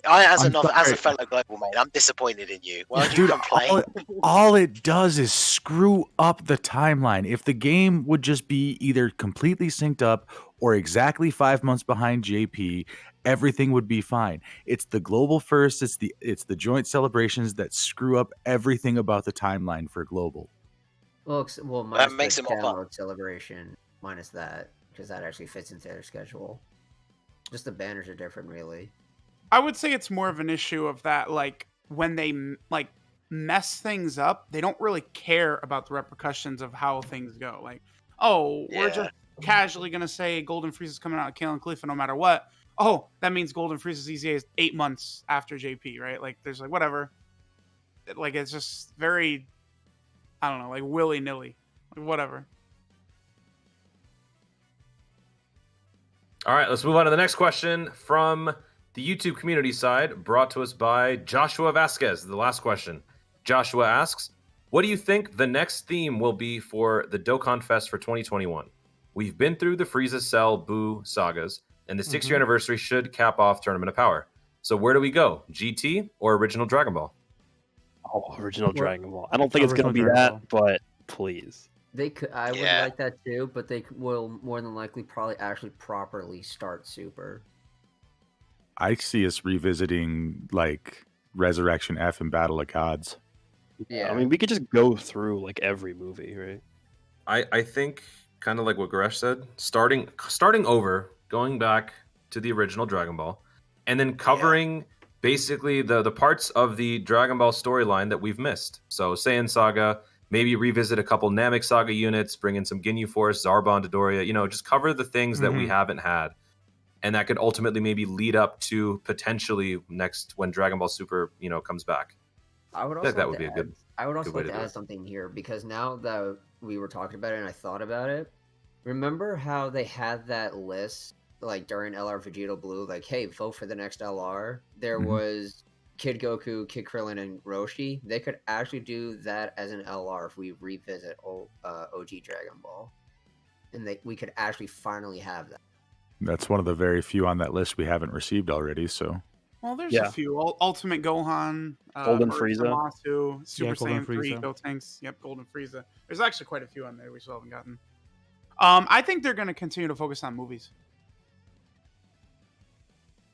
I as I'm a sorry. fellow global mate, I'm disappointed in you. Why do you Dude, complain? all it does is screw up the timeline. If the game would just be either completely synced up or exactly 5 months behind JP, everything would be fine. It's the global first, it's the joint celebrations that screw up everything about the timeline for global. Well, minus makes the it more fun. download celebration, minus that, because that actually fits into their schedule. Just the banners are different, really. I would say it's more of an issue of that, like, when they, like, mess things up, they don't really care about the repercussions of how things go. Like, we're just casually going to say Golden Frieza's coming out of Kale and Khalifa no matter what. Oh, that means Golden Frieza's easy as 8 months after JP, right? Like, there's, like, whatever. Like, it's just very, I don't know, like, willy-nilly. Like, whatever. All right, let's move on to the next question from the YouTube community side, brought to us by Joshua Vasquez. The last question. Joshua asks, what do you think the next theme will be for the Dokkan Fest for 2021? We've been through the Frieza, Cell, Buu sagas, and the 6th year anniversary should cap off Tournament of Power. So where do we go? GT or original Dragon Ball? Oh, original Dragon Ball. I don't think it's going to be Original that, but please. They could. I would Yeah. like that too, but they will more than likely probably actually properly start Super. I see us revisiting like Resurrection F and Battle of Gods. Yeah. I mean, we could just go through like every movie, right? I think kind of like what Goresh said, starting over, going back to the original Dragon Ball, and then covering basically the parts of the Dragon Ball storyline that we've missed. So Saiyan Saga, maybe revisit a couple Namek Saga units, bring in some Ginyu Force, Zarbon, Dodoria, just cover the things that we haven't had. And that could ultimately maybe lead up to potentially next when Dragon Ball Super, comes back. I would I also think that like would to be a add, good. I would also way like to to do add it. something here because now that we were talking about it and I thought about it, remember how they had that list like during LR Vegeta Blue, like, hey, vote for the next LR. There was Kid Goku, Kid Krillin, and Roshi. They could actually do that as an LR if we revisit OG Dragon Ball, and we could actually finally have that. That's one of the very few on that list we haven't received already. So Well, there's Yeah. a few. Ultimate Gohan, Golden Murder Frieza. Zamasu, Super Golden Saiyan 3, Frieza. Gotenks. Yep, Golden Frieza. There's actually quite a few on there we still haven't gotten. I think they're going to continue to focus on movies.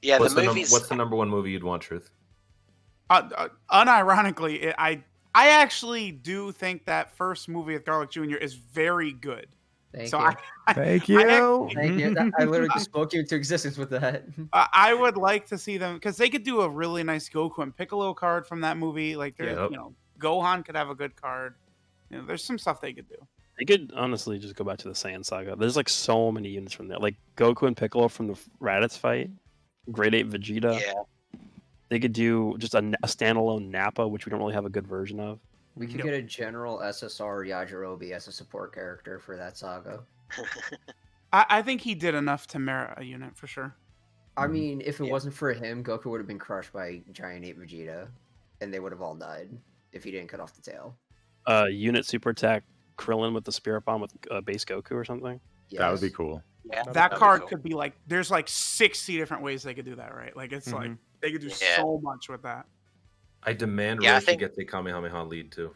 Yeah, What's the movies. what's the number one movie you'd want, Truth? Unironically, I actually do think that first movie with Garlic Jr. is very good. Thank So you. thank you. Thank you. I literally just spoke you into existence with that. I would like to see them because they could do a really nice Goku and Piccolo card from that movie. Like, Yep. Gohan could have a good card. There's some stuff they could do. They could honestly just go back to the Saiyan Saga. There's like so many units from there. Like Goku and Piccolo from the Raditz fight, Grade 8 Vegeta. Yeah. They could do just a standalone Nappa, which we don't really have a good version of. We could get a General SSR Yajirobe as a support character for that saga. I think he did enough to merit a unit for sure. I mean, if it wasn't for him, Goku would have been crushed by Giant Ape Vegeta, and they would have all died if he didn't cut off the tail. Unit super attack Krillin with the Spirit Bomb with base Goku or something. that would be Yes. cool. Yeah, That that'd be card cool. could be like, there's like 60 different ways they could do that, right? Like, it's like, they could do Yeah. so much with that. I demand Yeah, I Roshi think- gets a Kamehameha lead too.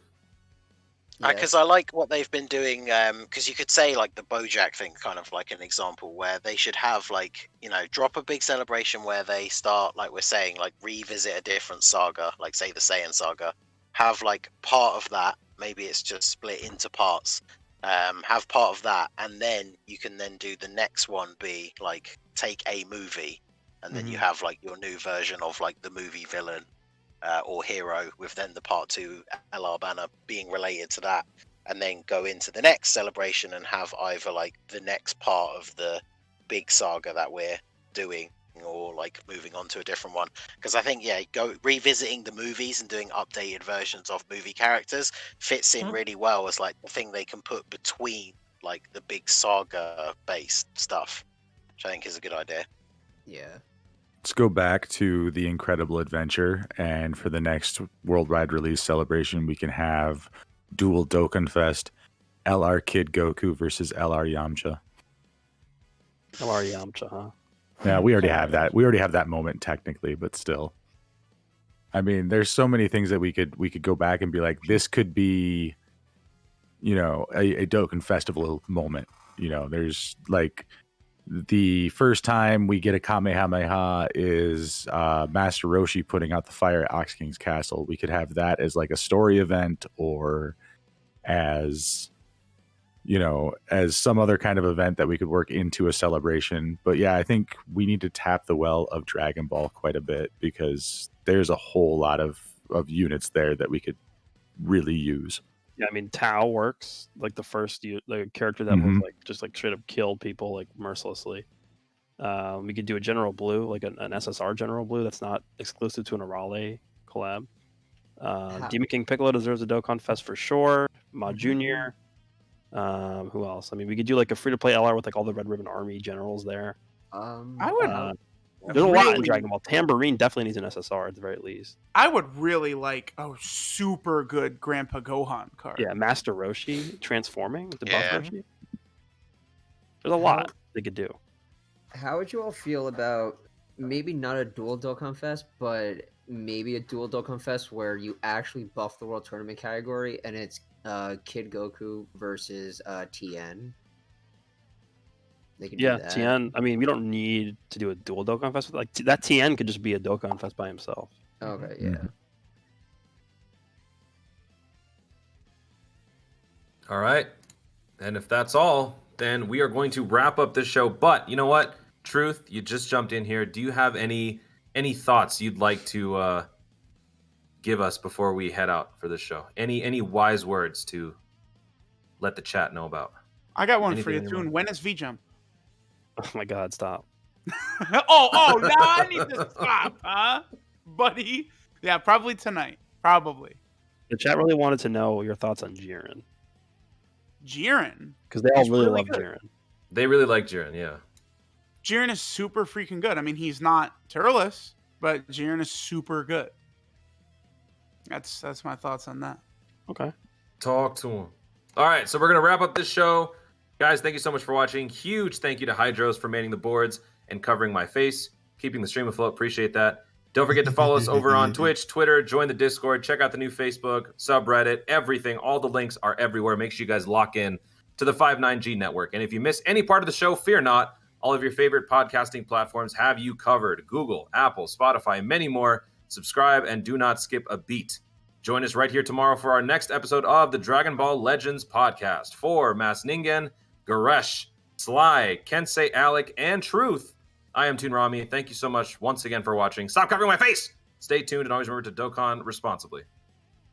Because I like what they've been doing. Because you could say like the Bojack thing, kind of like an example where they should have like drop a big celebration where they start, like we're saying, like revisit a different saga, like say the Saiyan saga. Have like part of that. Maybe it's just split into parts. Have part of that, and then you can then do the next one. Be like take a movie, and then you have like your new version of like the movie villain. Or hero, with then the part 2 LR banner being related to that, and then go into the next celebration and have either like the next part of the big saga that we're doing, or like moving on to a different one. Because I think go revisiting the movies and doing updated versions of movie characters fits in really well as like the thing they can put between like the big saga based stuff. which I think is a good idea. Yeah. Let's go back to the Incredible Adventure, and for the next worldwide release celebration, we can have dual Dokkan Fest, LR Kid Goku versus LR Yamcha. LR Yamcha, huh? Yeah, we already have that. We already have that moment technically, but still. I mean, there's so many things that we could go back and be like, this could be, a Dokkan Festival moment. There's like the first time we get a Kamehameha is Master Roshi putting out the fire at Ox King's castle. We could have that as like a story event, or as as some other kind of event that we could work into a celebration. But yeah, I think we need to tap the well of Dragon Ball quite a bit, because there's a whole lot of units there that we could really use. Yeah, I mean, Tao works, like the first character that was like just like straight up killed people like mercilessly. We could do a General Blue, like an SSR General Blue that's not exclusive to an Arale collab. Demon King Piccolo deserves a Dokkan Fest for sure. Ma Junior. Who else? I mean, we could do like a free to play LR with like all the Red Ribbon Army generals there. I would. There's a lot in Dragon Ball. Tambourine definitely needs an SSR at the very least. I would really like a super good Grandpa Gohan card. Yeah, Master Roshi transforming with the buff Yeah. Roshi. There's a lot they could do. How would you all feel about maybe not a dual Dokkan Fest, but maybe a dual Dokkan Fest where you actually buff the World Tournament category and it's Kid Goku versus Tien? They could do that. Tien. I mean, we don't need to do a dual Dokkan Fest. Like that Tien could just be a Dokkan Fest by himself. Okay, yeah. All right. And if that's all, then we are going to wrap up this show. But you know what? Truth, you just jumped in here. Do you have any thoughts you'd like to give us before we head out for this show? Any wise words to let the chat know about? I got one for you, Anything Thune. When is V-Jump? Oh my God! Stop. oh, now I need to stop, huh, buddy? Yeah, probably tonight. Probably. The chat really wanted to know your thoughts on Jiren, Jiren. because they all He's really really love good. Jiren. They really like Jiren, yeah. Jiren is super freaking good. I mean, he's not Turles, but Jiren is super good. That's my thoughts on that. Okay. Talk to him. All right, so we're going to wrap up this show. Guys, thank you so much for watching. Huge thank you to Hydros for manning the boards and covering my face, keeping the stream afloat. Appreciate that. Don't forget to follow us over on Twitch, Twitter, join the Discord, check out the new Facebook, subreddit, everything. All the links are everywhere. Make sure you guys lock in to the 59G network. And if you miss any part of the show, fear not. All of your favorite podcasting platforms have you covered. Google, Apple, Spotify, many more. Subscribe and do not skip a beat. Join us right here tomorrow for our next episode of the Dragon Ball Legends podcast. For Mas Ningen, Garesh, Sly, Kensei Alec, and Truth, I am Toon Rami. Thank you so much once again for watching. Stop covering my face! Stay tuned and always remember to Dokkan responsibly.